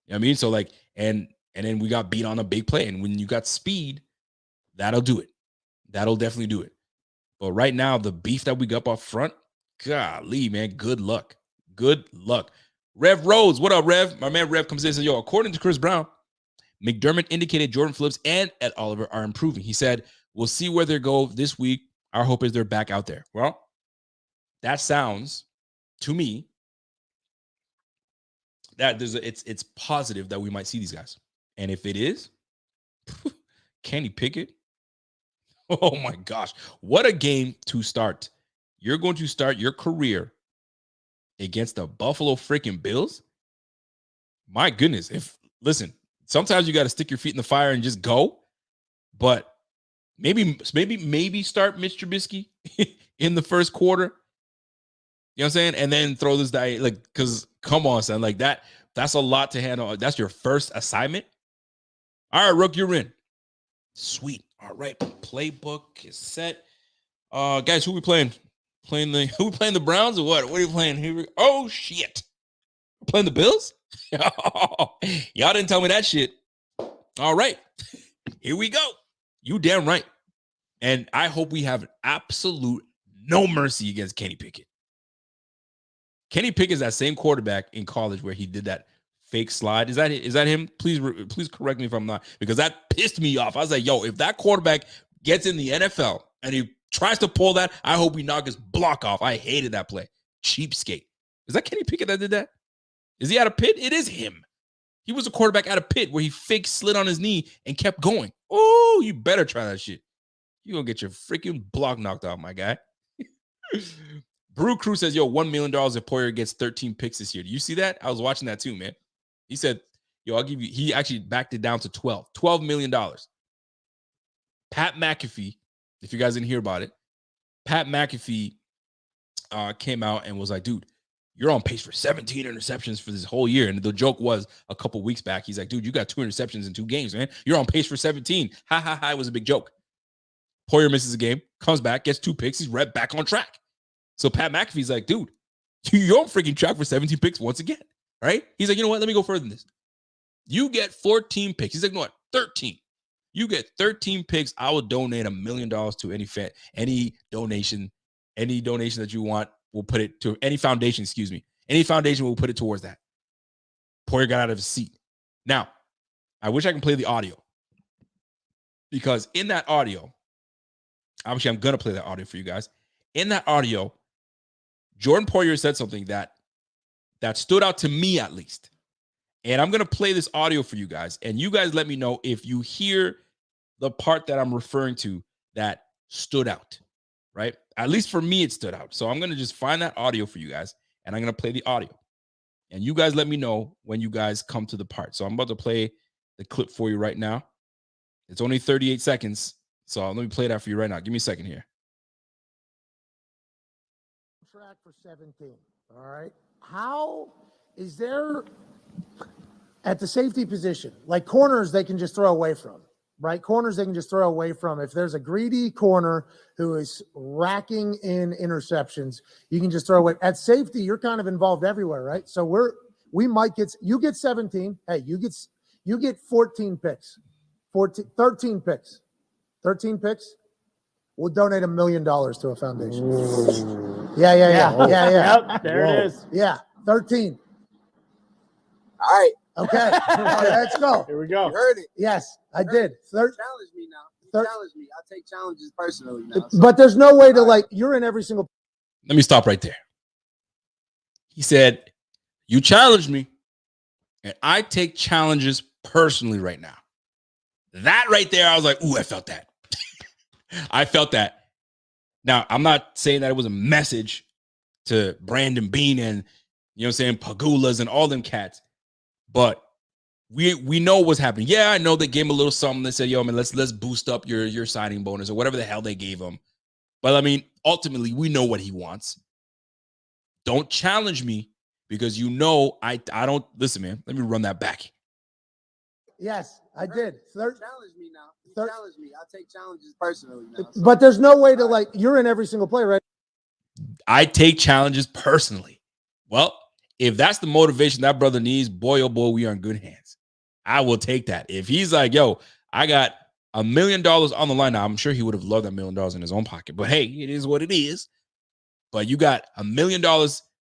You know what I mean? So like, and then we got beat on a big play. And when you got speed, that'll do it. That'll definitely do it. But right now, the beef that we got up front, golly, man, good luck. Good luck. Rev Rhodes, what up, Rev? My man Rev comes in and says, Yo, according to Chris Brown, McDermott indicated Jordan Phillips and Ed Oliver are improving. He said, we'll see where they go this week. Our hope is they're back out there. Well, that sounds to me that it's positive that we might see these guys. And if it is, Kenny Pickett, oh my gosh, what a game to start. You're going to start your career against the Buffalo freaking Bills. My goodness. Listen, sometimes you got to stick your feet in the fire and just go, but maybe start Mitch Trubisky in the first quarter. You know what I'm saying? And then throw this guy, like, because come on, son, like that's a lot to handle. That's your first assignment. All right, Rook, you're in. Sweet. All right, playbook is set. Guys, who we playing? Who we playing, the Browns or what? What are you playing here? Oh shit. We're playing the Bills? Y'all didn't tell me that shit. All right. Here we go. You damn right. And I hope we have absolute no mercy against Kenny Pickett. Kenny Pickett is that same quarterback in college where he did that fake slide. Is that him? Please correct me if I'm not, because that pissed me off. I was like, yo, if that quarterback gets in the NFL and he tries to pull that, I hope we knock his block off. I hated that play. Cheapskate. Is that Kenny Pickett that did that? Is he out of Pitt? It is him. He was a quarterback out of Pitt where he fake slid on his knee and kept going. Oh, you better try that shit. You're going to get your freaking block knocked off, my guy. Brew Crew says, yo, $1 million if Poyer gets 13 picks this year. Do you see that? I was watching that too, man. He said, yo, I'll give you, he actually backed it down to $12 million. Pat McAfee, if you guys didn't hear about it, Pat McAfee came out and was like, dude, you're on pace for 17 interceptions for this whole year. And the joke was a couple weeks back, he's like, dude, you got 2 interceptions in 2 games, man. You're on pace for 17. Ha, ha, ha. It was a big joke. Poyer misses a game, comes back, gets 2 picks. He's right back on track. So Pat McAfee's like, dude, you're on freaking track for 17 picks once again, right? He's like, you know what? Let me go further than this. You get 14 picks. He's like, no, what? 13. You get 13 picks. I will donate $1 million to any donation that you want. We'll put it to any foundation, Any foundation will put it towards that. Poyer got out of his seat. Now, I wish I can play the audio. Because in that audio, obviously I'm going to play that audio for you guys. In that audio, Jordan Poyer said something that stood out to me at least. And I'm going to play this audio for you guys. And you guys let me know if you hear the part that I'm referring to that stood out, right? At least for me, it stood out. So I'm going to just find that audio for you guys, and I'm going to play the audio. And you guys let me know when you guys come to the part. So I'm about to play the clip for you right now. It's only 38 seconds. So let me play that for you right now. Give me a second here. Track for 17. All right. How is there at the safety position, like corners, they can just throw away from, right? Corners, they can just throw away from. If there's a greedy corner who is racking in interceptions, you can just throw away. At safety, you're kind of involved everywhere, right? So we might get, you get 17. Hey, you get 14 picks, 13 picks, 13 picks. We'll donate $1 million to a foundation. Yeah. Yep, there it is. Yeah, 13. All right. Okay, all right, let's go. Here we go. You heard it. Yes, I did. Challenge me now. Challenge me. I take challenges personally now. But there's no way to, like, you're in every single. Let me stop right there. He said, you challenged me, and I take challenges personally right now. That right there, I was like, ooh, I felt that. I felt that. Now, I'm not saying that it was a message to Brandon Bean and, you know what I'm saying, Pagulas and all them cats, but we know what's happening. Yeah, I know they gave him a little something. They said, yo, man, let's boost up your signing bonus or whatever the hell they gave him. But, I mean, ultimately, we know what he wants. Don't challenge me because you know I don't. Listen, man, let me run that back. Yes, I did. Challenge me now. Challenge me. I take challenges personally now. But there's no way to, like, you're in every single play, right? I take challenges personally. Well, if that's the motivation that brother needs, boy, oh boy, we are in good hands. I will take that. If he's like, yo, I got $1 million on the line. Now, I'm sure he would have loved that $1 million in his own pocket, but hey, it is what it is. But you got $1 million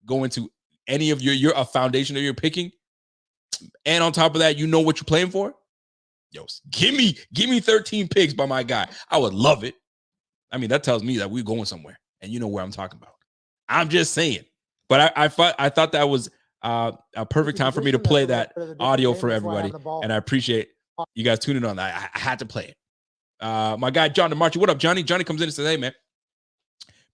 going to any of your a foundation that you're picking. And on top of that, you know what you're playing for? Yo, give me 13 picks by my guy. I would love it. I mean, that tells me that we're going somewhere, and you know where I'm talking about. I'm just saying. But I thought that was a perfect time for me to play that audio for everybody, and I appreciate you guys tuning on. I had to play it. My guy John DeMarchi, what up, Johnny? Johnny comes in and says, "Hey, man,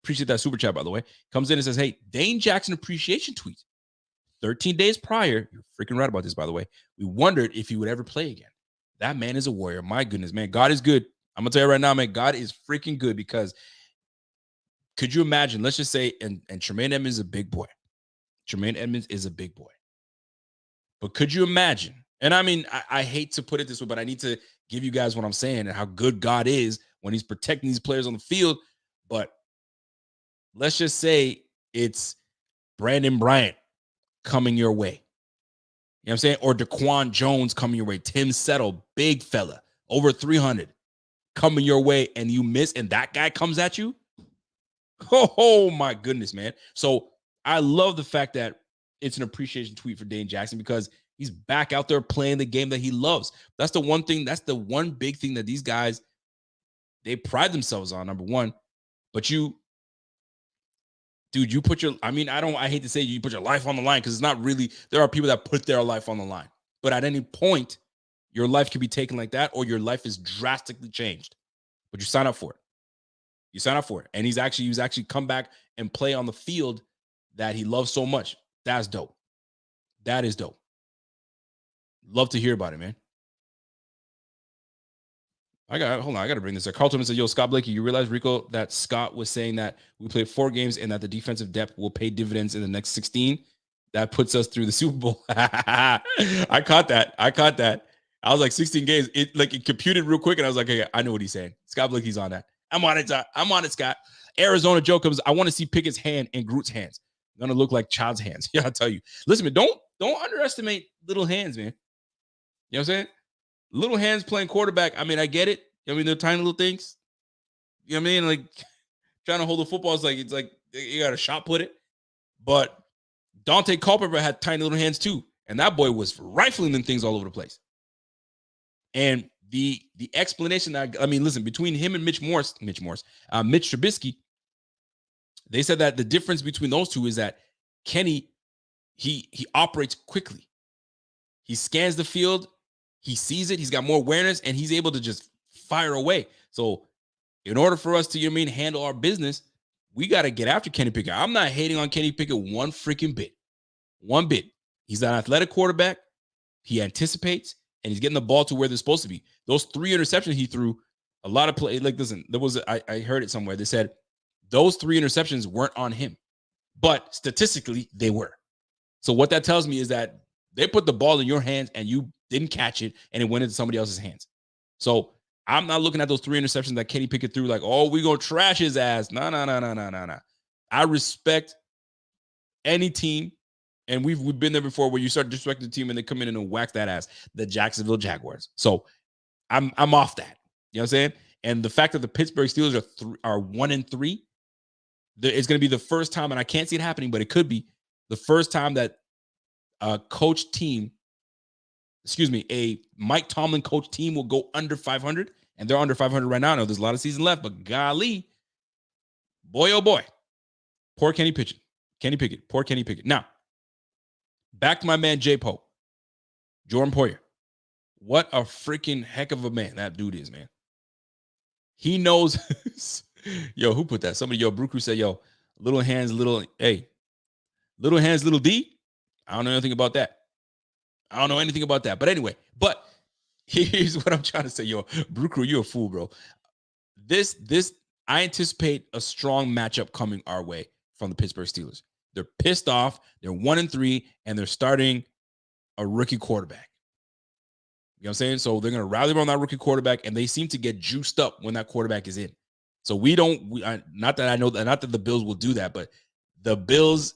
appreciate that super chat, by the way." Comes in and says, "Hey, Dane Jackson appreciation tweet. 13 days prior, you're freaking right about this, by the way. We wondered if he would ever play again. That man is a warrior. My goodness, man. God is good. I'm going to tell you right now, man, God is freaking good because could you imagine, let's just say, and Tremaine Edmonds is a big boy. Tremaine Edmonds is a big boy. But could you imagine, and I mean, I hate to put it this way, but I need to give you guys what I'm saying and how good God is when he's protecting these players on the field. But let's just say it's Brandon Bryant coming your way. You know what I'm saying? Or Daquan Jones coming your way. Tim Settle, big fella, over 300, coming your way, and you miss, and that guy comes at you? Oh my goodness, man. So I love the fact that it's an appreciation tweet for Dane Jackson because he's back out there playing the game that he loves. That's the one thing, that's the one big thing that these guys, they pride themselves on, number one. But you put your, I hate to say you put your life on the line because it's not really, there are people that put their life on the line. But at any point, your life can be taken like that or your life is drastically changed. But you sign up for it. You sign up for it. And he's actually come back and play on the field that he loves so much. That's dope. That is dope. Love to hear about it, man. Hold on, I got to bring this up. Carl Tillman said, yo, Scott Blakey, you realize, Rico, that Scott was saying that we played 4 games and that the defensive depth will pay dividends in the next 16? That puts us through the Super Bowl. I caught that. I was like, 16 games. It computed real quick, and I was like, okay, I know what he's saying. Scott Blakey's on that. I'm on it, Scott. Arizona Joe comes, I want to see Pickett's hand and Groot's hands. They're going to look like child's hands. Yeah, I'll tell you. Listen, man, don't underestimate little hands, man. You know what I'm saying? Little hands playing quarterback. I mean, I get it. I mean, they're tiny little things. You know what I mean? Like trying to hold the football is it's like you got to shot put it. But Dante Culpepper had tiny little hands too, and that boy was rifling them things all over the place. And the explanation that listen, between him and Mitch Trubisky, they said that the difference between those two is that Kenny he operates quickly. He scans the field. He sees it. He's got more awareness, and he's able to just fire away. So in order for us to, handle our business, we got to get after Kenny Pickett. I'm not hating on Kenny Pickett one freaking bit. One bit. He's an athletic quarterback. He anticipates, and he's getting the ball to where they're supposed to be. Those 3 interceptions he threw, a lot of play. Like, listen, I heard it somewhere. They said those 3 interceptions weren't on him, but statistically they were. So what that tells me is that they put the ball in your hands and you didn't catch it, and it went into somebody else's hands. So I'm not looking at those 3 interceptions that Kenny Pickett threw like, oh, we gonna trash his ass. No. I respect any team, and we've been there before where you start disrespecting the team and they come in and whack that ass, the Jacksonville Jaguars. So I'm off that. You know what I'm saying? And the fact that the Pittsburgh Steelers are 1-3, it's going to be the first time, and I can't see it happening, but it could be the first time that a Mike Tomlin coach team will go under 500, and they're under 500 right now. I know there's a lot of season left, but golly, boy, oh boy, poor Kenny Pickett. Poor Kenny Pickett. Now, back to my man J. Poe, Jordan Poyer. What a freaking heck of a man that dude is, man. He knows. Yo, who put that? Somebody, Bruku said, little hands, little D. I don't know anything about that. But anyway, here's what I'm trying to say. Bruku, you a fool, bro. I anticipate a strong matchup coming our way from the Pittsburgh Steelers. They're pissed off. They're 1-3, and they're starting a rookie quarterback. You know what I'm saying? So they're going to rally around that rookie quarterback, and they seem to get juiced up when that quarterback is in. So not that the Bills will do that, but the Bills,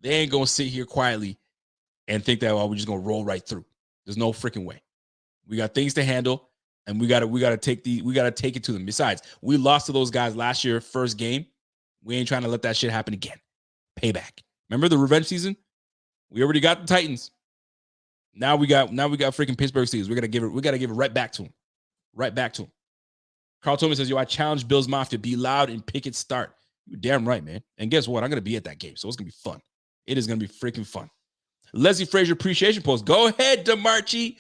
they ain't going to sit here quietly and think that, we're just going to roll right through. There's no freaking way. We got things to handle, and we got to take it to them. Besides, we lost to those guys last year, first game. We ain't trying to let that shit happen again. Payback. Remember the revenge season? We already got the Titans. Now we got freaking Pittsburgh Steelers. We gotta give it right back to him. Right back to him. Carl Tolman says, I challenge Bills Mafia, be loud and pick it start. You're damn right, man. And guess what? I'm gonna be at that game, so it's gonna be fun. It is gonna be freaking fun. Leslie Frazier appreciation post. Go ahead, DeMarchi.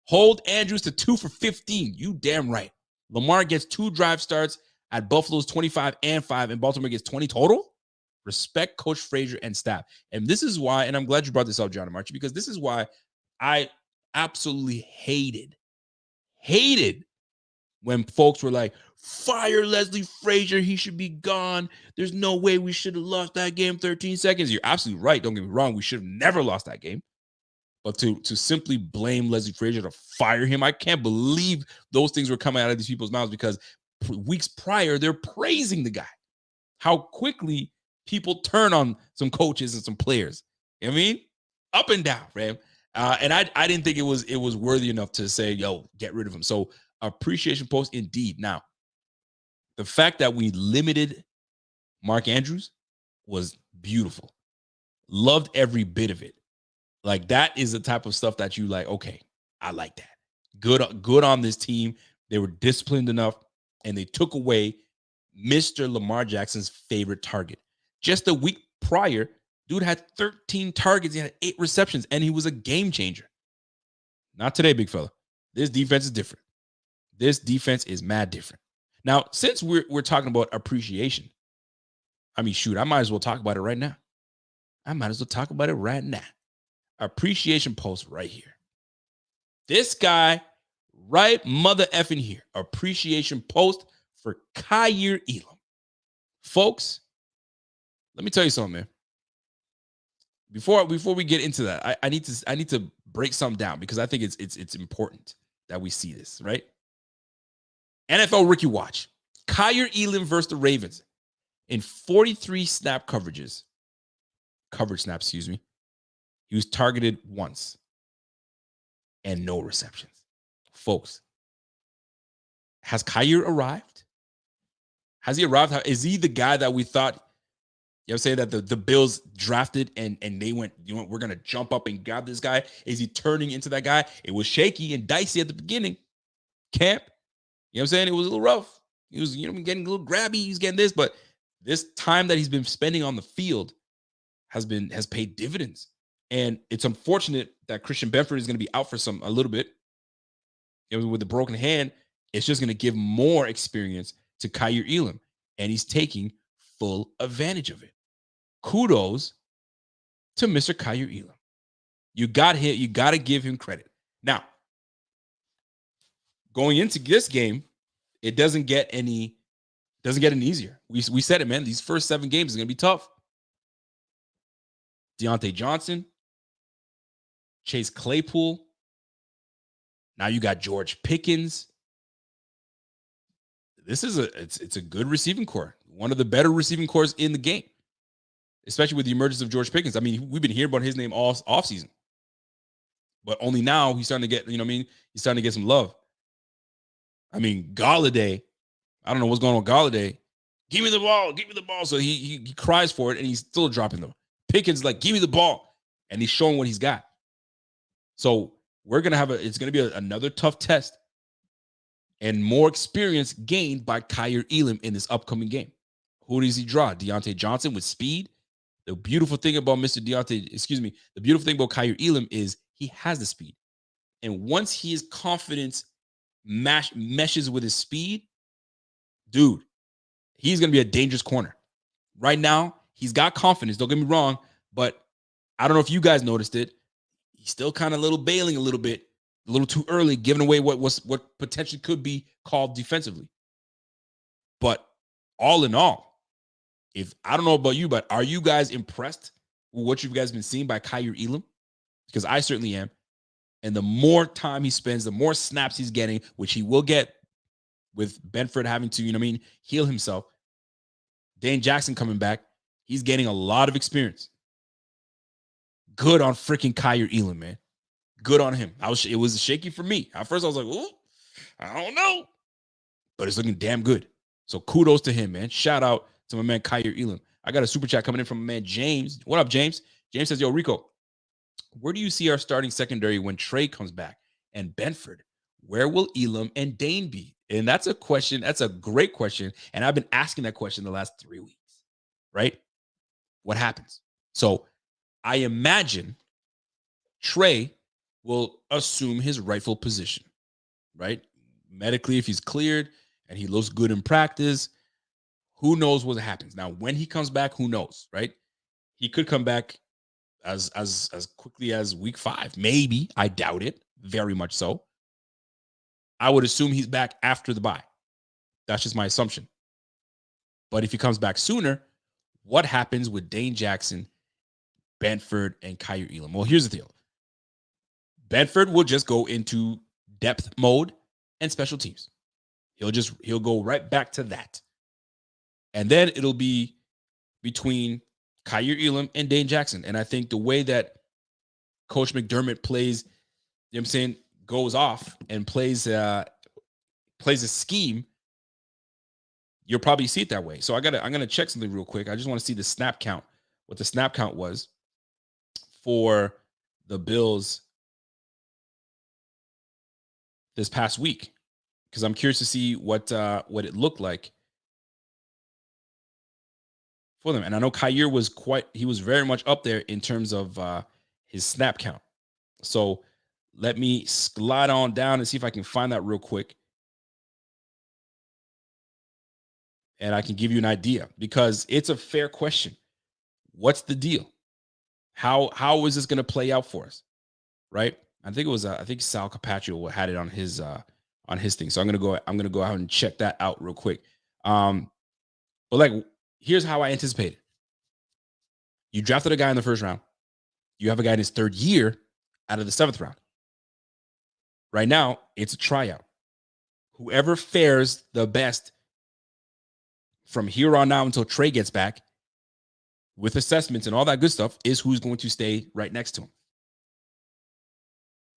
Hold Andrews to 2 for 15. You damn right. Lamar gets 2 drive starts at Buffalo's 25 and 5, and Baltimore gets 20 total. Respect Coach Frazier and staff. And this is why, and I'm glad you brought this up, John DeMarchi, because this is why I absolutely hated when folks were like, fire Leslie Frazier, he should be gone. There's no way we should have lost that game 13 seconds. You're absolutely right. Don't get me wrong. We should have never lost that game. But to simply blame Leslie Frazier, to fire him, I can't believe those things were coming out of these people's mouths, because weeks prior, they're praising the guy. How quickly people turn on some coaches and some players. You know what I mean? Up and down, man. And I didn't think it was worthy enough to say, get rid of him. So appreciation post indeed. Now, the fact that we limited Mark Andrews was beautiful. Loved every bit of it. Like, that is the type of stuff that you like, okay, I like that. Good on this team. They were disciplined enough, and they took away Mr. Lamar Jackson's favorite target. Just a week prior, dude had 13 targets. He had 8 receptions, and he was a game changer. Not today, big fella. This defense is different. This defense is mad different. Now, since we're talking about appreciation, I might as well talk about it right now. Appreciation post right here. This guy, right mother effing here. Appreciation post for Kaiir Elam. Folks, let me tell you something, man. Before we get into that, I need to break something down, because I think it's important that we see this, right? NFL Rookie Watch. Kaiir Elam versus the Ravens. In 43 coverage snaps, he was targeted once and no receptions. Folks, has Kaiir arrived? Has he arrived? Is he the guy that we thought, saying that the Bills drafted and they went, we're going to jump up and grab this guy? Is he turning into that guy? It was shaky and dicey at the beginning. Camp, it was a little rough. He was, getting a little grabby. He's getting this, but this time that he's been spending on the field has paid dividends. And it's unfortunate that Christian Benford is going to be out for a little bit. With the broken hand, it's just going to give more experience to Kaiir Elam, and he's taking full advantage of it. Kudos to Mr. Kaiir Elam. You got to give him credit. Now, going into this game, it doesn't get any easier. We said it, man. These first 7 games is going to be tough. Deontay Johnson, Chase Claypool. Now you got George Pickens. This is it's a good receiving core. One of the better receiving cores in the game, especially with the emergence of George Pickens. I mean, we've been hearing about his name all offseason, but only now he's starting to get, he's starting to get some love. I mean, Galladay, I don't know what's going on with Galladay. Give me the ball. So he cries for it, and he's still dropping them. Pickens like, give me the ball, and he's showing what he's got. So we're gonna it's gonna be another tough test, and more experience gained by Kaiir Elam in this upcoming game. Who does he draw? Deontay Johnson with speed. The beautiful thing about the beautiful thing about Kaiir Elam is he has the speed, and once his confidence meshes with his speed, dude, he's gonna be a dangerous corner. Right now, he's got confidence. Don't get me wrong, but I don't know if you guys noticed it. He's still kind of bailing a little bit, a little too early, giving away what potentially could be called defensively. But all in all, I don't know about you, but are you guys impressed with what you guys been seeing by Kaiir Elam? Because I certainly am. And the more time he spends, the more snaps he's getting, which he will get with Benford having to, heal himself. Dane Jackson coming back, he's getting a lot of experience. Good on freaking Kaiir Elam, man. Good on him. It was shaky for me. At first, I was like, "Oh, I don't know," but it's looking damn good. So kudos to him, man. Shout out to my man Kaiir Elam. I got a super chat coming in from my man James. What up, James? James says, "Yo, Rico, where do you see our starting secondary when Trey comes back? And Benford, where will Elam and Dane be?" And that's a question. That's a great question. And I've been asking that question the last 3 weeks, right? What happens? So I imagine Trey will assume his rightful position, right? Medically, if he's cleared and he looks good in practice, who knows what happens. Now, when he comes back, who knows, right? He could come back as quickly as week 5. Maybe. I doubt it. Very much so. I would assume he's back after the bye. That's just my assumption. But if he comes back sooner, what happens with Dane Jackson, Benford, and Kaiir Elam? Well, here's the deal. Benford will just go into depth mode and special teams. He'll go right back to that. And then it'll be between Kaiir Elam and Dane Jackson. And I think the way that Coach McDermott plays, goes off and plays a scheme, you'll probably see it that way. So I'm gonna check something real quick. I just want to see the snap count, what the snap count was for the Bills this past week, because I'm curious to see what it looked like for them. And I know Kaiir was very much up there in terms of his snap count. So let me slide on down and see if I can find that real quick. And I can give you an idea, because it's a fair question. What's the deal? How is this going to play out for us? Right? I think Sal Capaccio had it on his thing. So I'm gonna go out and check that out real quick. But here's how I anticipate it. You drafted a guy in the first round. You have a guy in his 3rd year out of the 7th round. Right now, it's a tryout. Whoever fares the best from here on out until Trey gets back, with assessments and all that good stuff, is who's going to stay right next to him.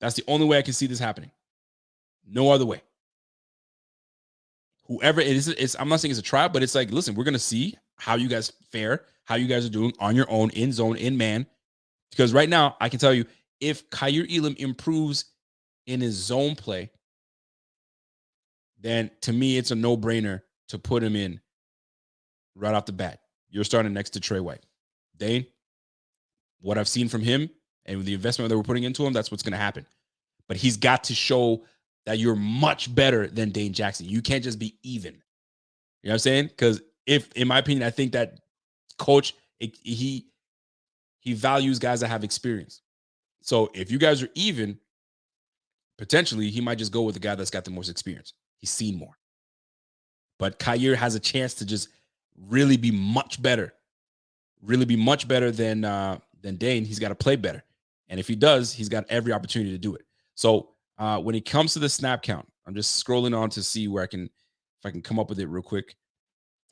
That's the only way I can see this happening. No other way. Whoever it is, I'm not saying it's a trial, but it's like, listen, we're going to see how you guys fare, how you guys are doing on your own, in zone, in man. Because right now, I can tell you, if Kaiir Elam improves in his zone play, then to me, it's a no-brainer to put him in right off the bat. You're starting next to Trey White. Dane, what I've seen from him And with the investment that we're putting into him, that's what's going to happen. But he's got to show that you're much better than Dane Jackson. You can't just be even. You know what I'm saying? Because in my opinion, I think that coach, he values guys that have experience. So if you guys are even, potentially he might just go with the guy that's got the most experience. He's seen more. But Khayr has a chance to just really be much better than Dane. He's got to play better. And if he does, he's got every opportunity to do it. So when it comes to the snap count, I'm just scrolling on to see where if I can come up with it real quick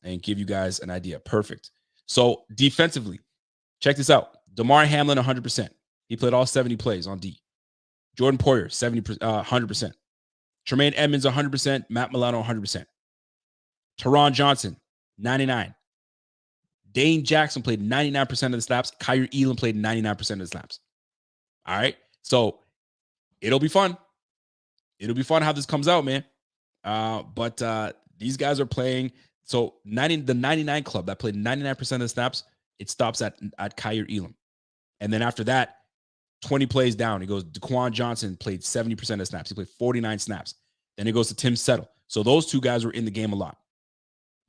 and give you guys an idea. Perfect. So defensively, check this out. Damar Hamlin, 100%. He played all 70 plays on D. Jordan Poyer, 100%. Tremaine Edmonds, 100%. Matt Milano, 100%. Teron Johnson, 99. Dane Jackson played 99% of the snaps. Khayr Elam played 99% of the snaps. All right. So it'll be fun. It'll be fun how this comes out, man. But these guys are playing. So the 99 club that played 99% of the snaps, it stops at Khayr Elam. And then after that, 20 plays down, it goes, Daquan Johnson played 70% of snaps. He played 49 snaps. Then it goes to Tim Settle. So those two guys were in the game a lot.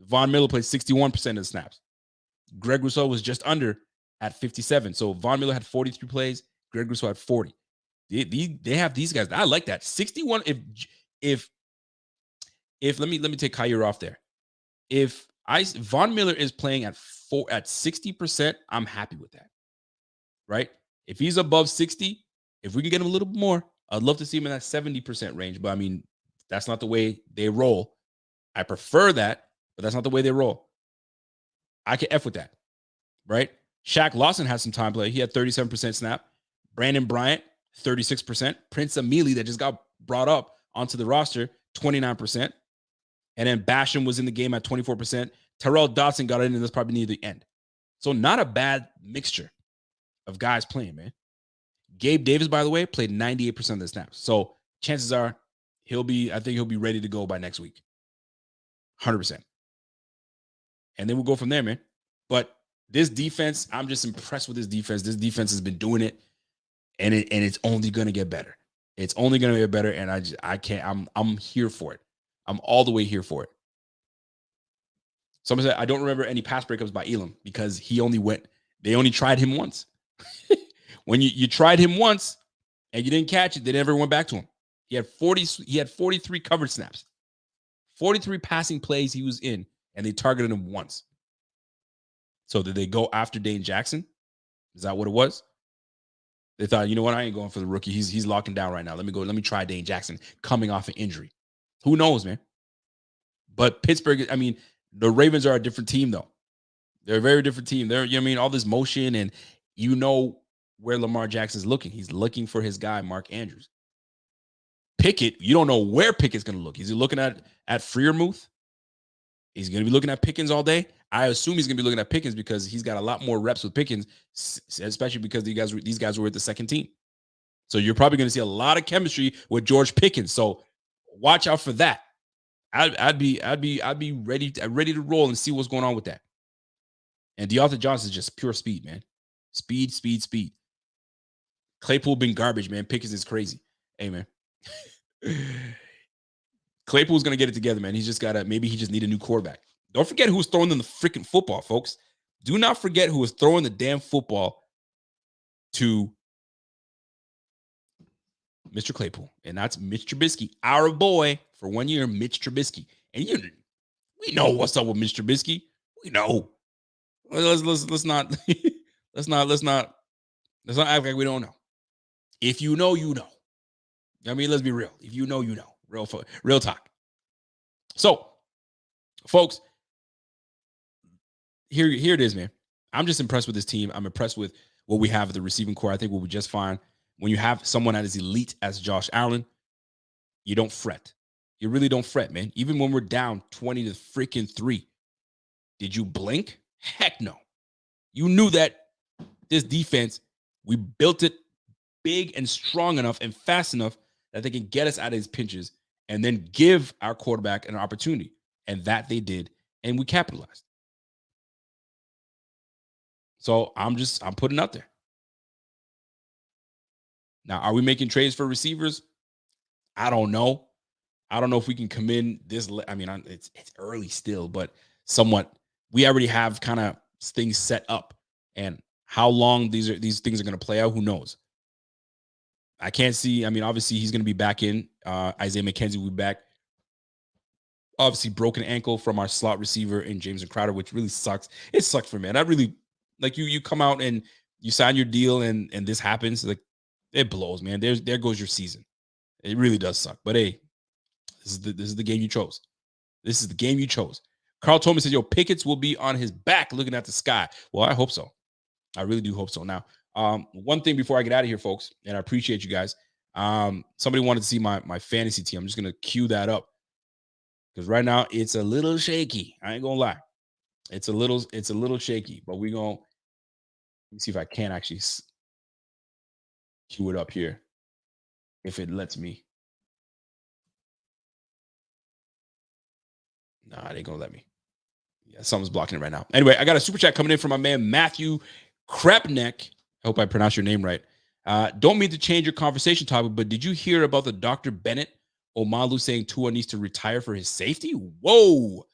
Von Miller played 61% of the snaps. Greg Rousseau was just under at 57. So Von Miller had 43 plays. Greg Rousseau had 40. They have these guys. I like that. 61. If let me take Khayr off there. If Von Miller is playing at 60%, I'm happy with that. Right? If he's above 60, if we can get him a little bit more, I'd love to see him in that 70% range. But I mean, that's not the way they roll. I prefer that, but that's not the way they roll. I can F with that. Right? Shaq Lawson had some time play. He had 37% snap. Brandon Bryant, 36%. Prince Emili, that just got brought up onto the roster, 29%. And then Basham was in the game at 24%. Terrell Dotson got in, and that's probably near the end. So not a bad mixture of guys playing, man. Gabe Davis, by the way, played 98% of the snaps. So chances are I think he'll be ready to go by next week. 100%. And then we'll go from there, man. But this defense, I'm just impressed with this defense. This defense has been doing it, and it's only going to get better. It's only going to get better, and I'm here for it. I'm all the way here for it. Someone said, I don't remember any pass breakups by Elam because they only tried him once. When you tried him once and you didn't catch it, they never went back to him. He had 43 covered snaps, 43 passing plays he was in, and they targeted him once. So did they go after Dane Jackson? Is that what it was? They thought, you know what? I ain't going for the rookie. He's locking down right now. Let me try Dane Jackson coming off an injury. Who knows, man? But Pittsburgh, I mean, the Ravens are a different team, though. They're a very different team. All this motion, and you know where Lamar Jackson's looking. He's looking for his guy, Mark Andrews. Pickett, you don't know where Pickett's going to look. Is he looking at Freiermuth? Is he going to be looking at Pickens all day? I assume he's going to be looking at Pickens because he's got a lot more reps with Pickens, especially because these guys were with the second team. So you're probably going to see a lot of chemistry with George Pickens. So watch out for that. I'd be ready to roll and see what's going on with that. And Deontay Johnson is just pure speed, man. Speed. Claypool been garbage, man. Pickens is crazy. Hey, man. Claypool's going to get it together, man. He just need a new quarterback. Don't forget who's throwing them the freaking football, folks. Do not forget who is throwing the damn football to Mr. Claypool. And that's Mitch Trubisky, our boy for 1 year, Mitch Trubisky. And we know what's up with Mitch Trubisky. We know. Let's not act like we don't know. If you know, you know. I mean, let's be real. If you know, you know. Real talk. So, folks, here it is, man. I'm just impressed with this team. I'm impressed with what we have at the receiving core. I think we'll be just fine. When you have someone that is elite as Josh Allen, you don't fret. You really don't fret, man. Even when we're down 20-3, did you blink? Heck no. You knew that this defense, we built it big and strong enough and fast enough that they can get us out of his pinches and then give our quarterback an opportunity. And that they did, and we capitalized. So I'm putting it out there. Now, are we making trades for receivers? I don't know. I don't know if we can come in this. I mean, it's early still, but somewhat. We already have kind of things set up, and how long these things are going to play out, who knows? I can't see. I mean, obviously he's going to be back in. Isaiah McKenzie will be back. Obviously, broken ankle from our slot receiver in Jameson Crowder, which really sucks. It sucks for me, man. I really like you come out and you sign your deal and this happens. Like, it blows, man. There goes your season. It really does suck. But hey, this is the game you chose. This is the game you chose. Carl told me, said, yo, Pickett's will be on his back looking at the sky. Well, I hope so. I really do hope so. Now, one thing before I get out of here, folks, and I appreciate you guys. Somebody wanted to see my fantasy team. I'm just gonna cue that up because right now it's a little shaky. I ain't gonna lie, it's a little shaky. But let me see if I can actually cue it up here, if it lets me. Nah, it ain't gonna let me. Yeah, something's blocking it right now. Anyway, I got a super chat coming in from my man Matthew Krepnick. I hope I pronounced your name right. Don't mean to change your conversation topic, but did you hear about the Dr. Bennett Omalu saying Tua needs to retire for his safety? Whoa.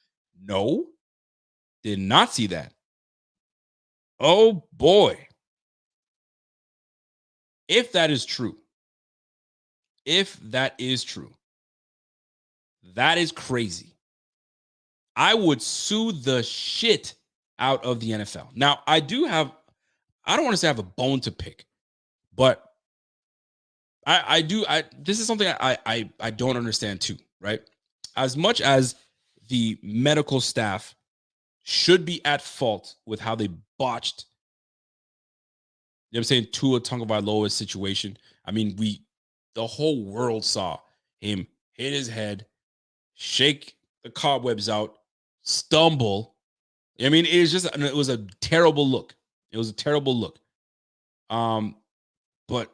No. Did not see that. Oh, boy. If that is true, that is crazy. I would sue the shit out of the NFL. Now, I don't want to say I have a bone to pick, but this is something I don't understand too, right? As much as the medical staff should be at fault with how they botched, you know what I'm saying, Tua Tagovailoa's situation. I mean, the whole world saw him hit his head, shake the cobwebs out, stumble. I mean, it was a terrible look. It was a terrible look. But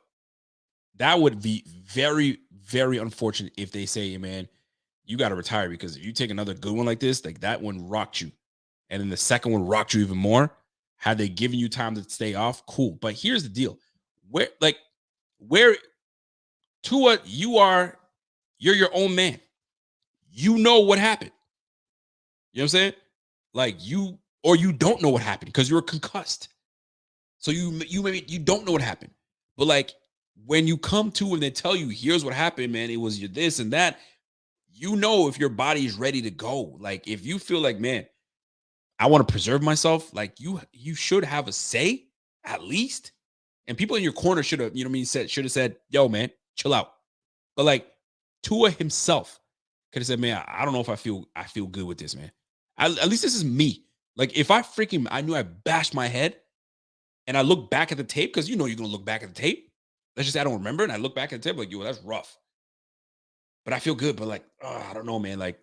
that would be very, very unfortunate if they say, hey, man, you got to retire because if you take another good one like this, like that one rocked you. And then the second one rocked you even more. Had they given you time to stay off, cool. But here's the deal. Where Tua, you're your own man. You know what happened. You know what I'm saying? Like you don't know what happened because you were concussed. So you don't know what happened. But like when you come to and they tell you, here's what happened, man, it was your this and that, you know if your body is ready to go. Like if you feel like, man, I want to preserve myself, like you should have a say at least. And people in your corner should have, should have said, yo, man, chill out. But like Tua himself could have said, man, I don't know if I feel good with this, man. At least this is me. Like if I knew I bashed my head and I look back at the tape, because you're going to look back at the tape. Let's just say I don't remember. And I look back at the tape like, yo, that's rough. But I feel good. But like, I don't know, man. Like,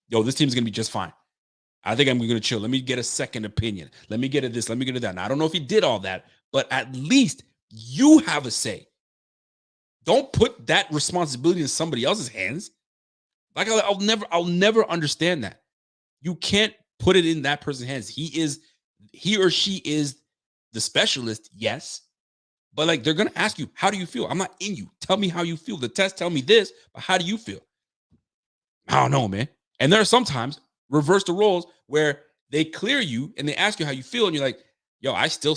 yo, this team's going to be just fine. I think I'm going to chill. Let me get a second opinion. Let me get at this. Let me get at that. Now, I don't know if he did all that, but at least you have a say. Don't put that responsibility in somebody else's hands. Like I'll never understand that. You can't put it in that person's hands. He or she is the specialist, yes. But like they're gonna ask you, how do you feel? I'm not in you. Tell me how you feel. The test tell me this, but how do you feel? I don't know, man. And there are sometimes reverse the roles where they clear you and they ask you how you feel, and you're like, yo, I still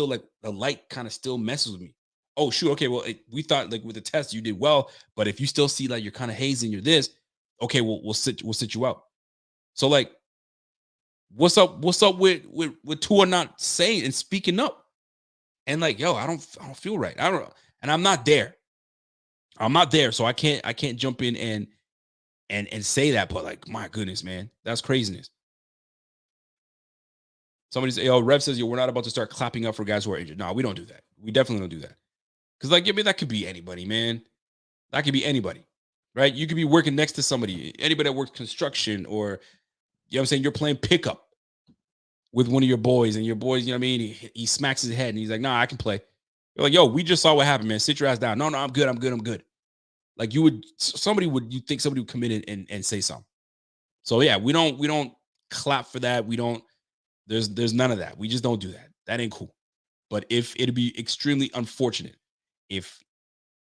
like the light kind of still messes with me. Oh, shoot. Okay, well, we thought like with the test you did well, but if you still see like you're kind of hazing, you're this, okay, we'll sit you out. So like, what's up with Tua not saying and speaking up? And like, yo, I don't feel right. I don't know. And I'm not there. So I can't jump in and say that, but like, my goodness, man, that's craziness. Somebody say, yo, Rev says, yo, we're not about to start clapping up for guys who are injured. No, we don't do that. We definitely don't do that. Because like, I mean, that could be anybody, man. That could be anybody, right? You could be working next to somebody, anybody that works construction, or, you know what I'm saying, you're playing pickup with one of your boys, and your boys, you know what I mean, he smacks his head, and he's like, nah, I can play. You're like, yo, we just saw what happened, man. Sit your ass down. No, I'm good. Like you think somebody would come in and say something. So yeah, we don't clap for that. There's none of that. We just don't do that. That ain't cool. But if it'd be extremely unfortunate if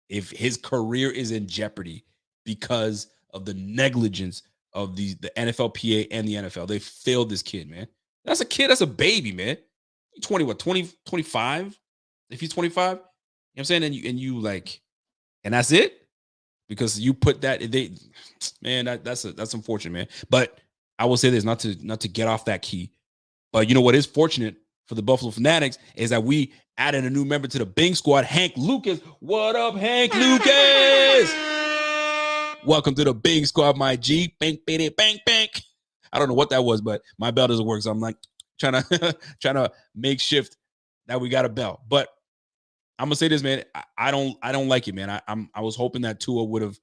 if his career is in jeopardy because of the negligence of the NFLPA and the NFL. They failed this kid, man. That's a kid. That's a baby, man. 25? If he's 25, you know what I'm saying? And you like, and that's it? Because you put that, that's unfortunate, man. But I will say this, not to get off that key, but you know what is fortunate for the Buffalo Fanatics is that we added a new member to the Bing squad, Hank Lucas. What up, Hank Lucas? Welcome to the Bing squad, my G. Bang, bang, bang, bang. I don't know what that was, but my bell doesn't work, so I'm like trying to make shift that we got a bell. But I'm gonna say this, man. I don't like it, man. I was hoping that Tua would have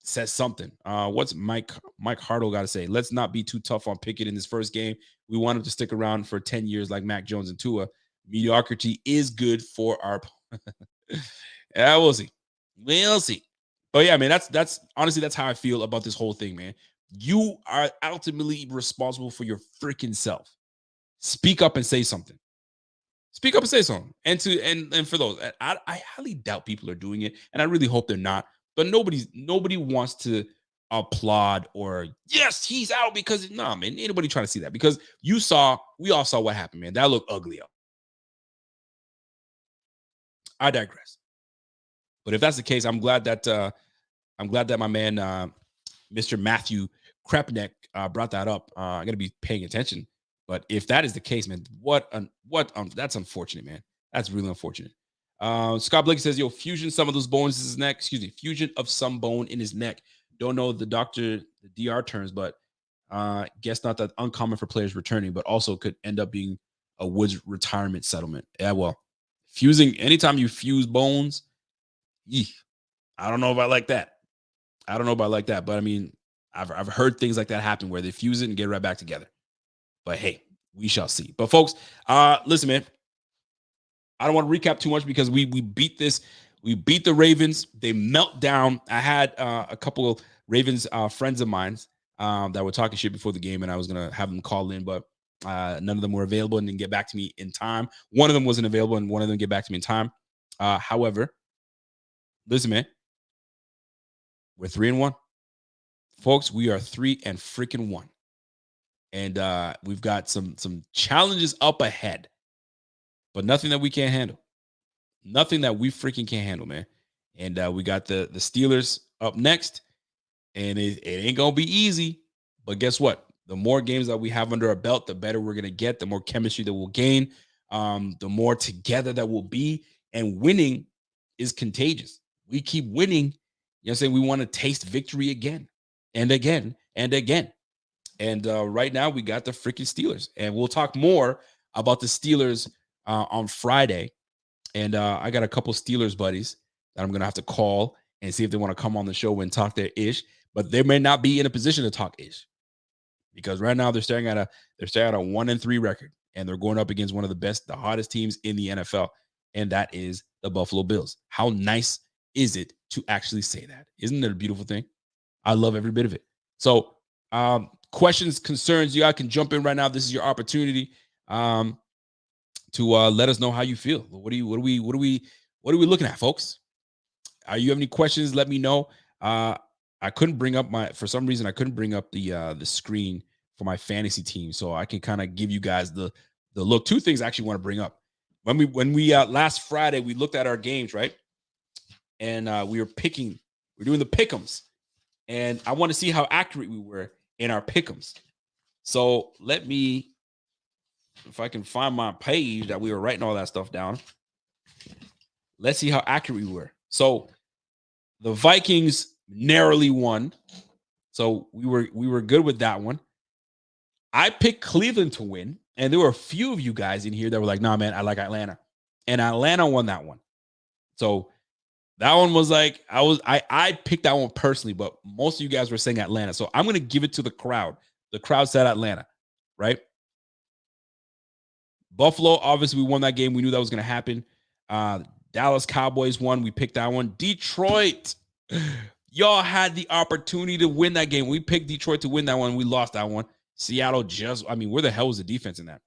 said something. What's Mike Hartle got to say? Let's not be too tough on Pickett in this first game. We want him to stick around for 10 years like Mac Jones and Tua. Mediocrity is good for our. Yeah, we'll see. We'll see. But yeah, man, that's honestly that's how I feel about this whole thing, man. You are ultimately responsible for your freaking self. Speak up and say something. Speak up and say something. And for those, I highly doubt people are doing it, and I really hope they're not. But nobody wants to applaud or yes, he's out because no, man, anybody trying to see that because we all saw what happened, man. That looked ugly out. I digress. But if that's the case, I'm glad that my man, Mr. Matthew Krepnick, brought that up. I'm gonna be paying attention. But if that is the case, man, that's unfortunate, man. That's really unfortunate. Scott Blake says, yo, fusion some of those bones in his neck. Excuse me, fusion of some bone in his neck. Don't know the DR terms, but guess not that uncommon for players returning, but also could end up being a Woods retirement settlement. Yeah, well, anytime you fuse bones, I don't know if I like that. But I mean, I've heard things like that happen where they fuse it and get right back together. But hey, we shall see. But folks, listen, man. I don't want to recap too much because we beat this. We beat the Ravens. They melt down. I had a couple of Ravens friends of mine that were talking shit before the game, and I was gonna have them call in, but none of them were available and didn't get back to me in time. One of them wasn't available, and one of them get back to me in time. However, listen, man. We're 3-1, folks. We are 3-1. And we've got some challenges up ahead, but nothing that we can't handle. Nothing that we freaking can't handle, man. And we got the Steelers up next, and it ain't going to be easy. But guess what? The more games that we have under our belt, the better we're going to get, the more chemistry that we'll gain, the more together that we'll be. And winning is contagious. We keep winning. You know what I'm saying? We want to taste victory again and again and again. And right now we got the freaking Steelers. And we'll talk more about the Steelers on Friday. And I got a couple Steelers buddies that I'm going to have to call and see if they want to come on the show and talk their ish. But they may not be in a position to talk ish. Because right now they're staring at a 1-3 record. And they're going up against one of the hottest teams in the NFL. And that is the Buffalo Bills. How nice is it to actually say that? Isn't it a beautiful thing? I love every bit of it. So, questions, concerns, you guys can jump in right now. This is your opportunity to let us know how you feel. What are we looking at, folks? You have any questions? Let me know. I couldn't bring up for some reason I couldn't bring up the screen for my fantasy team, so I can kind of give you guys the look. Two things I actually want to bring up. When we last Friday we looked at our games, right? And we're doing the pick'ems, and I want to see how accurate we were in our pick'ems. So let me, if I can find my page that we were writing all that stuff down. Let's see how accurate we were. So the Vikings narrowly won. So we were good with that one. I picked Cleveland to win, and there were a few of you guys in here that were like, "Nah, man, I like Atlanta," and Atlanta won that one. So that one was like, I picked that one personally, but most of you guys were saying Atlanta. So I'm going to give it to the crowd. The crowd said Atlanta, right? Buffalo, obviously, we won that game. We knew that was going to happen. Dallas Cowboys won. We picked that one. Detroit, y'all had the opportunity to win that game. We picked Detroit to win that one. We lost that one. Seattle where the hell was the defense in that?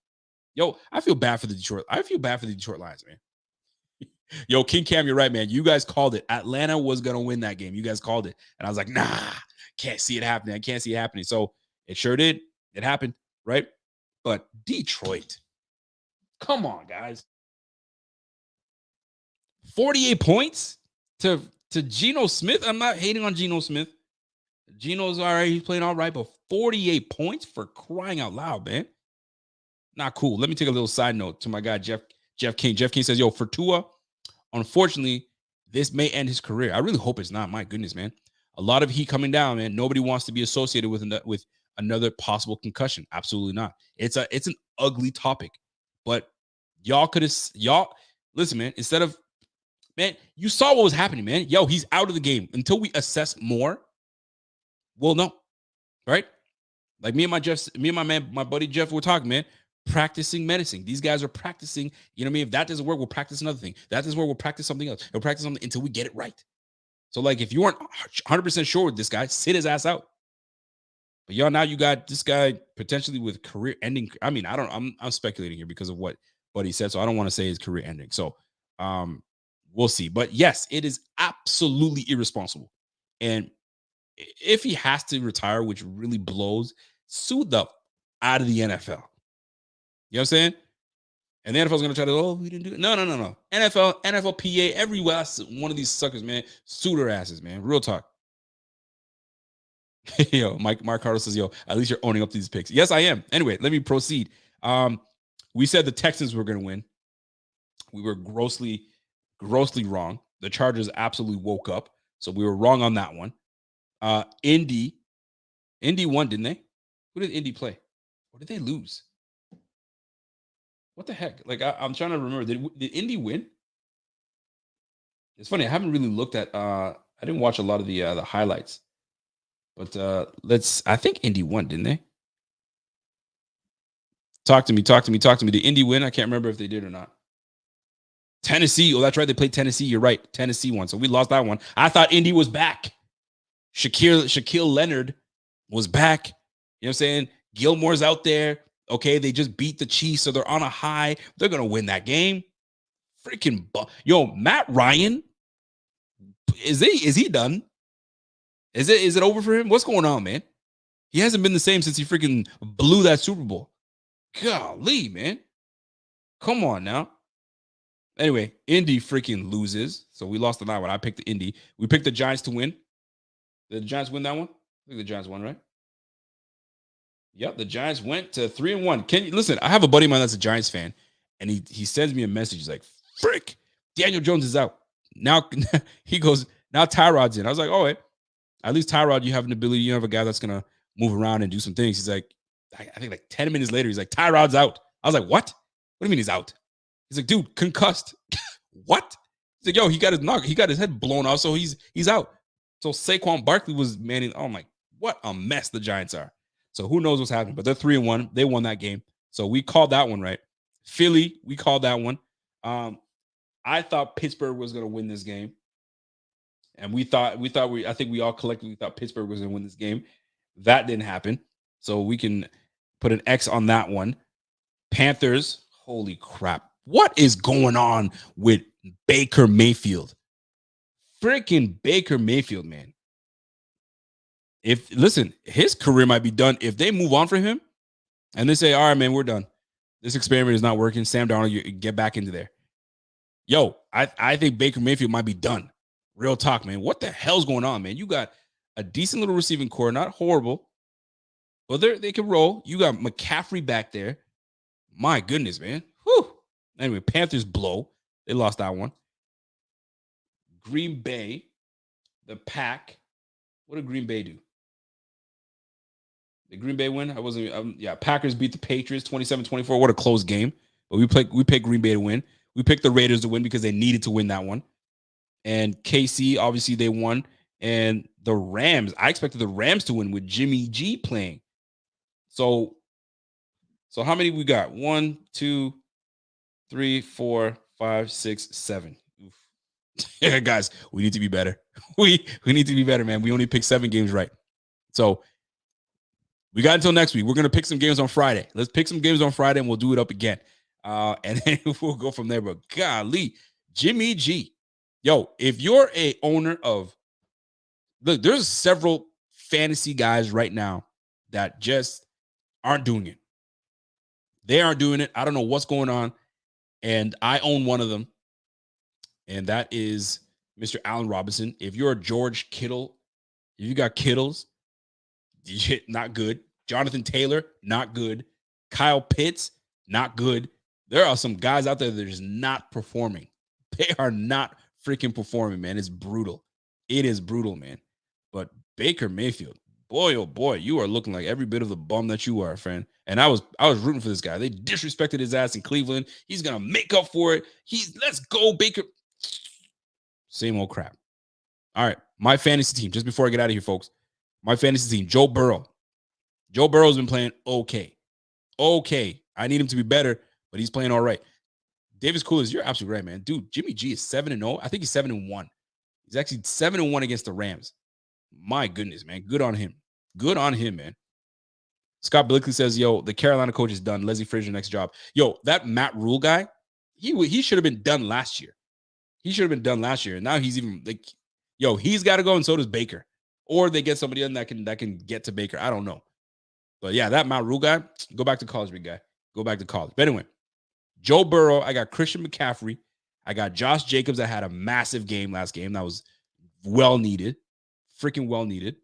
Yo, I feel bad for the Detroit Lions, man. Yo, King Cam, you're right, man. You guys called it. Atlanta was going to win that game. You guys called it. And I was like, nah, can't see it happening. I can't see it happening. So it sure did. It happened, right? But Detroit, come on, guys. 48 points to Geno Smith. I'm not hating on Geno Smith. Geno's all right. He's playing all right, but 48 points for crying out loud, man. Not cool. Let me take a little side note to my guy, Jeff King. Jeff King says, yo, for Tua, unfortunately, this may end his career. I really hope it's not. My goodness, man. A lot of heat coming down, man. Nobody wants to be associated with another possible concussion. Absolutely not. It's an ugly topic. But y'all listen, man, instead of, man, you saw what was happening, man. Yo, he's out of the game. Until we assess more, we'll know. Right? Like me and my buddy Jeff were talking, man. Practicing medicine. These guys are practicing. You know what I mean? If that doesn't work, we'll practice another thing. That doesn't work, we'll practice something else. We'll practice something until we get it right. So, like, if you aren't 100% sure with this guy, sit his ass out. But y'all, now you got this guy potentially with career ending. I mean, I'm speculating here because of what he said. So I don't want to say his career ending. So we'll see. But yes, it is absolutely irresponsible. And if he has to retire, which really blows, sue the out of the NFL. You know what I'm saying? And the NFL's going to try to, we didn't do it. No. NFL, PA, every last one of these suckers, man, sue their asses, man. Real talk. Yo, Mark Carlos says, yo, at least you're owning up to these picks. Yes, I am. Anyway, let me proceed. We said the Texans were going to win. We were grossly wrong. The Chargers absolutely woke up. So we were wrong on that one. Indy won, didn't they? Who did Indy play? Or did they lose? What the heck? Like, I'm trying to remember. Did Indy win? It's funny. I haven't really looked at. I didn't watch a lot of the highlights, but I think Indy won, didn't they? Talk to me. Did Indy win? I can't remember if they did or not. Tennessee. Oh, that's right. They played Tennessee. You're right. Tennessee won. So we lost that one. I thought Indy was back. Shaquille Leonard was back. You know what I'm saying? Gilmore's out there. Okay, they just beat the Chiefs, so they're on a high. They're going to win that game. Freaking yo, Matt Ryan, is he done? Is it over for him? What's going on, man? He hasn't been the same since he freaking blew that Super Bowl. Golly, man. Come on now. Anyway, Indy freaking loses, so we lost the that one. I picked the Indy. We picked the Giants to win. Did the Giants win that one? I think the Giants won, right? Yep, the Giants went to 3-1. Can you listen? I have a buddy of mine that's a Giants fan, and he sends me a message. He's like, "Frick, Daniel Jones is out now." He goes, "Now Tyrod's in." I was like, "Oh, at least Tyrod, you have an ability. You have a guy that's gonna move around and do some things." He's like, I think like 10 minutes later, he's like, "Tyrod's out." I was like, "What? What do you mean he's out?" He's like, "Dude, concussed." What? He's like, "Yo, he got his head blown off, so he's out." So Saquon Barkley was manning. Oh my, what a mess the Giants are. So who knows what's happening, but they're 3-1. They won that game. So we called that one right. Philly, we called that one. I thought Pittsburgh was going to win this game. And I think we all collectively thought Pittsburgh was going to win this game. That didn't happen. So we can put an X on that one. Panthers, holy crap. What is going on with Baker Mayfield? Freaking Baker Mayfield, man. Listen, his career might be done if they move on from him and they say, all right, man, we're done. This experiment is not working. Sam Darnold, you get back into there. Yo, I think Baker Mayfield might be done. Real talk, man. What the hell's going on, man? You got a decent little receiving core, not horrible, but they can roll. You got McCaffrey back there. My goodness, man. Whew. Anyway, Panthers blow. They lost that one. Green Bay, the Pack. What did Green Bay do? Did Green Bay win? Packers beat the Patriots 27-24. What a close game. But we picked Green Bay to win. We picked the Raiders to win because they needed to win that one. And KC, obviously, they won. And the Rams, I expected the Rams to win with Jimmy G playing. So how many we got? 1, 2, 3, 4, 5, 6, 7. Oof. Yeah, guys, we need to be better. We need to be better, man. We only picked 7 games right. So we got until next week. We're going to pick some games on Friday. Let's pick some games on Friday, and we'll do it up again. And then we'll go from there. But golly, Jimmy G. Yo, if you're a owner of, look, there's several fantasy guys right now that just aren't doing it. They aren't doing it. I don't know what's going on. And I own one of them. And that is Mr. Allen Robinson. If you're a George Kittle, if you got Kittles, not good. Jonathan Taylor, not good. Kyle Pitts, not good. There are some guys out there that are just not performing. They are not freaking performing, man. It's brutal. It is brutal, man. But Baker Mayfield, boy, oh boy, you are looking like every bit of the bum that you are, friend. And I was rooting for this guy. They disrespected his ass in Cleveland. He's gonna make up for it. Let's go, Baker. Same old crap. All right, my fantasy team. Just before I get out of here, folks, my fantasy team: Joe Burrow. Joe Burrow's been playing okay. I need him to be better, but he's playing all right. Davis Coolers, you're absolutely right, man. Dude, Jimmy G is 7-0. I think he's 7-1. He's actually 7-1 against the Rams. My goodness, man. Good on him. Good on him, man. Scott Blickley says, yo, the Carolina coach is done. Leslie Frazier, next job. Yo, that Matt Rule guy, he should have been done last year. And now he's even like, yo, he's got to go, and so does Baker. Or they get somebody in that can get to Baker. I don't know. But yeah, that Matt Rule guy, go back to college, big guy. Go back to college. But anyway, Joe Burrow, I got Christian McCaffrey. I got Josh Jacobs that had a massive game last game. That was well needed. Freaking well needed.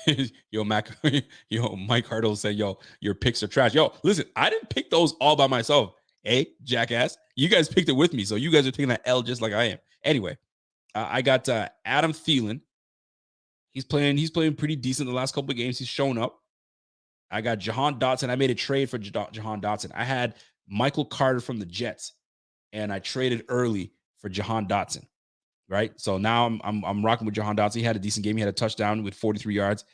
Mike Hartle said, yo, your picks are trash. Yo, listen, I didn't pick those all by myself. Hey, jackass. You guys picked it with me. So you guys are taking that L just like I am. Anyway, I got Adam Thielen. He's playing pretty decent the last couple of games. He's shown up. I got Jahan Dotson. I made a trade for Jahan Dotson. I had Michael Carter from the Jets, and I traded early for Jahan Dotson. Right. So now I'm rocking with Jahan Dotson. He had a decent game. He had a touchdown with 43 yards.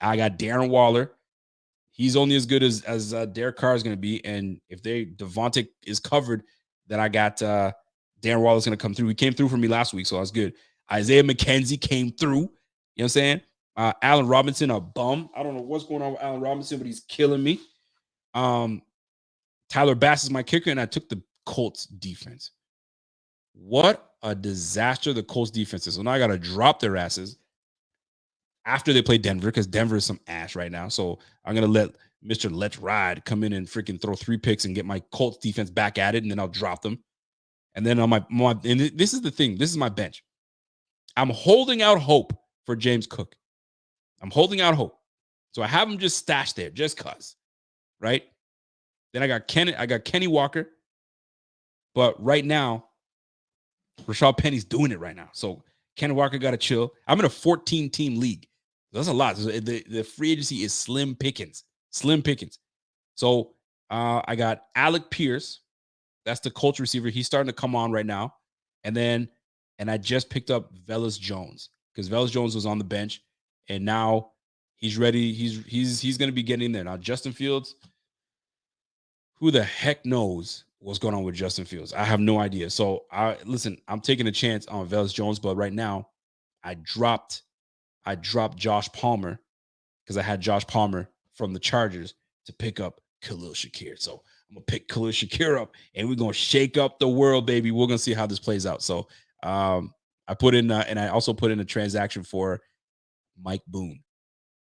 I got Darren Waller. He's only as good as Derek Carr is going to be. And if Devontae is covered, then I got Darren Waller's going to come through. He came through for me last week, so that's good. Isaiah McKenzie came through. You know what I'm saying? Allen Robinson, a bum. I don't know what's going on with Allen Robinson, but he's killing me. Tyler Bass is my kicker, and I took the Colts defense. What a disaster the Colts defense is. So now I got to drop their asses after they play Denver, because Denver is some ass right now. So I'm going to let Mr. Let's Ride come in and freaking throw 3 picks and get my Colts defense back at it, and then I'll drop them. And then on my and this is the thing. This is my bench. I'm holding out hope for James Cook. I'm holding out hope. So I have him just stashed there just because, right? Then I got Kenny Walker. But right now, Rashad Penny's doing it right now. So Kenny Walker got to chill. I'm in a 14-team league. That's a lot. The free agency is slim pickings. So I got Alec Pierce. That's the Colts receiver. He's starting to come on right now. And I just picked up Velus Jones, because Velus Jones was on the bench, and now he's ready. He's going to be getting in there. Now, Justin Fields, who the heck knows what's going on with Justin Fields? I have no idea. So I'm taking a chance on Velus Jones, but right now I dropped Josh Palmer, because I had Josh Palmer from the Chargers to pick up Khalil Shakir. So I'm going to pick Khalil Shakir up, and we're going to shake up the world, baby. We're going to see how this plays out. So I put in, and I also put in a transaction for Mike Boone.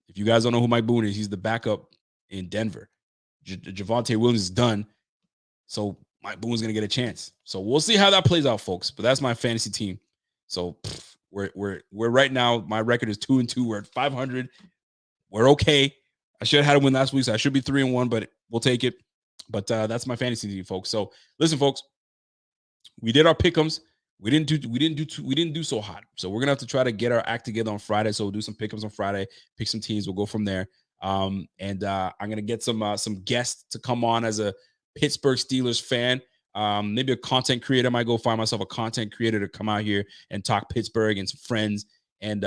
If you guys don't know who Mike Boone is, he's the backup in Denver. Javonte Williams is done, so Mike Boone's going to get a chance. So we'll see how that plays out, folks. But that's my fantasy team. So we're right now, my record is 2-2. We're at 500. We're okay. I should have had a win last week, so I should be 3-1, but we'll take it. But that's my fantasy team, folks. So listen, folks, we did our pick'ems. We didn't do so hot. So we're gonna have to try to get our act together on Friday. So we'll do some pick'ems on Friday, pick some teams. We'll go from there. I'm gonna get some guests to come on as a Pittsburgh Steelers fan. Maybe a content creator. I might go find myself a content creator to come out here and talk Pittsburgh and some friends. And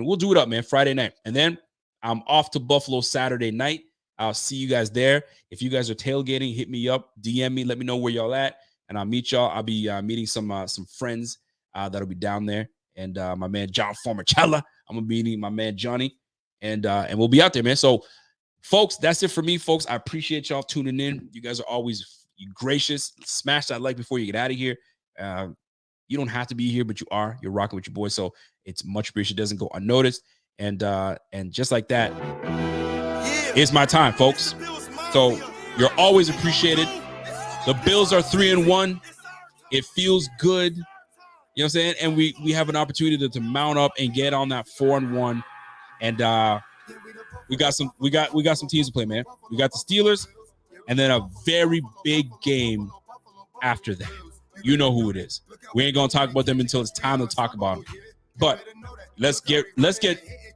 we'll do it up, man, Friday night. And then I'm off to Buffalo Saturday night. I'll see you guys there. If you guys are tailgating, hit me up, DM me, let me know where y'all at, and I'll meet y'all. I'll be meeting some friends that'll be down there, and my man John Formicella. I'm gonna be meeting my man Johnny, and we'll be out there, man. So, folks, that's it for me, folks. I appreciate y'all tuning in. You guys are always gracious. Smash that like before you get out of here. You don't have to be here, but you are. You're rocking with your boy, so it's much appreciated. It doesn't go unnoticed. And just like that, it's my time, folks. So you're always appreciated. The Bills are 3-1. It feels good. You know what I'm saying? And we have an opportunity to mount up and get on that 4-1. And we got some teams to play, man. We got the Steelers, and then a very big game after that. You know who it is. We ain't gonna talk about them until it's time to talk about them. But let's get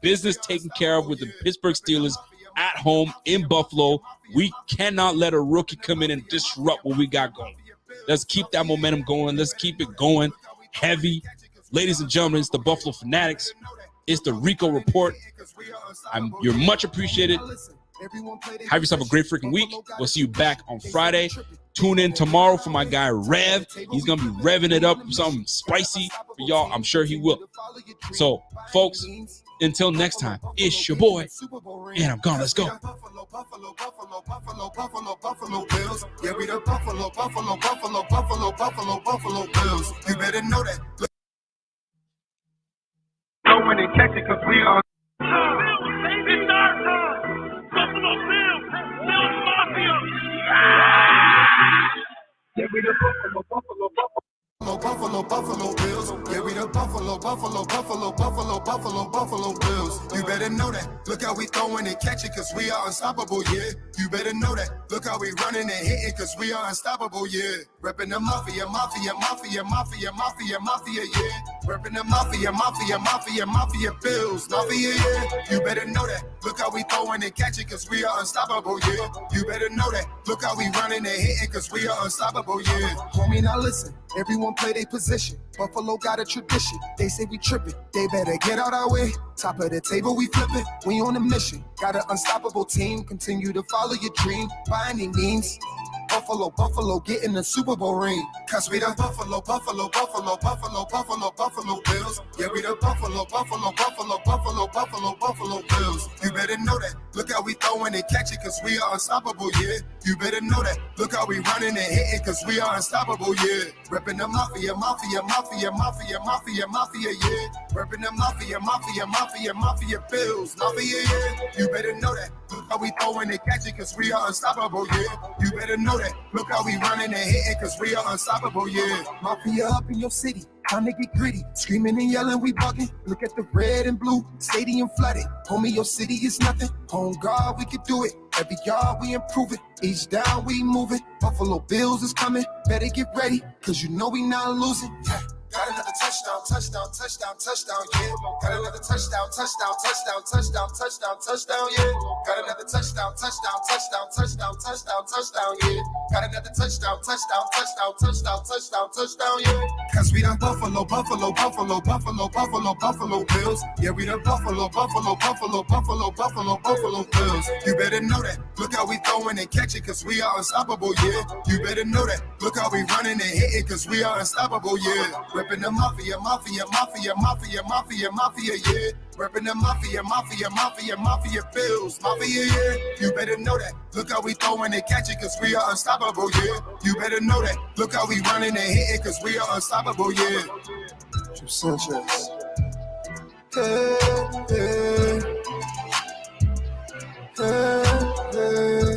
business taken care of with the Pittsburgh Steelers at home in Buffalo. We cannot let a rookie come in and disrupt what we got going. Let's keep that momentum going. Let's keep it going heavy. Ladies and gentlemen, it's the Buffalo Fanatics. It's the Rico Report. You're much appreciated. Have yourself a great freaking week. We'll see you back on Friday. Tune in tomorrow for my guy Rev. He's going to be revving it up, something spicy for y'all. I'm sure he will. So, folks, until next time, it's your boy, and I'm gone. Let's go. Buffalo Bills. Yeah, we the Buffalo Bills. You better know that. Go in and catch it, because we are. It's our time. Buffalo Bills. Bills Mafia. Yeah, we the Buffalo Bills. Yeah, we the Buffalo Bills. You better know that. Look how we throwing and catch it, cause we are unstoppable, yeah. You better know that. Look how we running and hitting, cause we are unstoppable, yeah. Reppin' the Mafia, yeah. Reppin' the Mafia Bills. Mafia, yeah. You better know that. Look how we throwing and catch it, cause we are unstoppable, yeah. You better know that. Look how we running and hitting, cause we are unstoppable, yeah. Homie, now listen. Everyone play their position. Buffalo got a tradition. They say we tripping. They better get out our way. Top of the table, we flipping. We on a mission. Got an unstoppable team. Continue to follow your dream by any means. Buffalo, get in the Super Bowl ring. Cause we the Buffalo Bills. Yeah, we the Buffalo Bills. You better know that. Look how we throwing and catch it, cause we are unstoppable, yeah. You better know that. Look how we running and hitting, cause we are unstoppable, yeah. Reppin' the Mafia, yeah. Reppin' the Mafia Bills. Mafia, yeah. You better know that. Look how we throwing and catch it, cause we are unstoppable, yeah. You better know that. Look how we running and hitting, cause we are unstoppable, yeah. Mafia up in your city. Time to get gritty, screaming and yelling, we bugging. Look at the red and blue, stadium flooded. Homie, your city is nothing. Home guard, we can do it. Every yard we improve it. Each down we move it. Buffalo Bills is coming. Better get ready, cause you know we not losing. Yeah. Got another touchdown, yeah. Got another touchdown, yeah. Got another touchdown, yeah. Got another touchdown, yeah. Cause we the Buffalo Bills. Yeah, we the Buffalo Bills. You better know that. Look how we throwing and catch it, cause we are unstoppable, yeah. You better know that. Look how we running and hitting, cause we are unstoppable, yeah. Reppin' the Mafia, yeah. Reppin' the Mafia Bills. Mafia, yeah. You better know that. Look how we throwing and catch it, cause we are unstoppable, yeah. You better know that. Look how we running and hitting, cause we are unstoppable, yeah. Sanchez. Hey, hey. Hey, hey.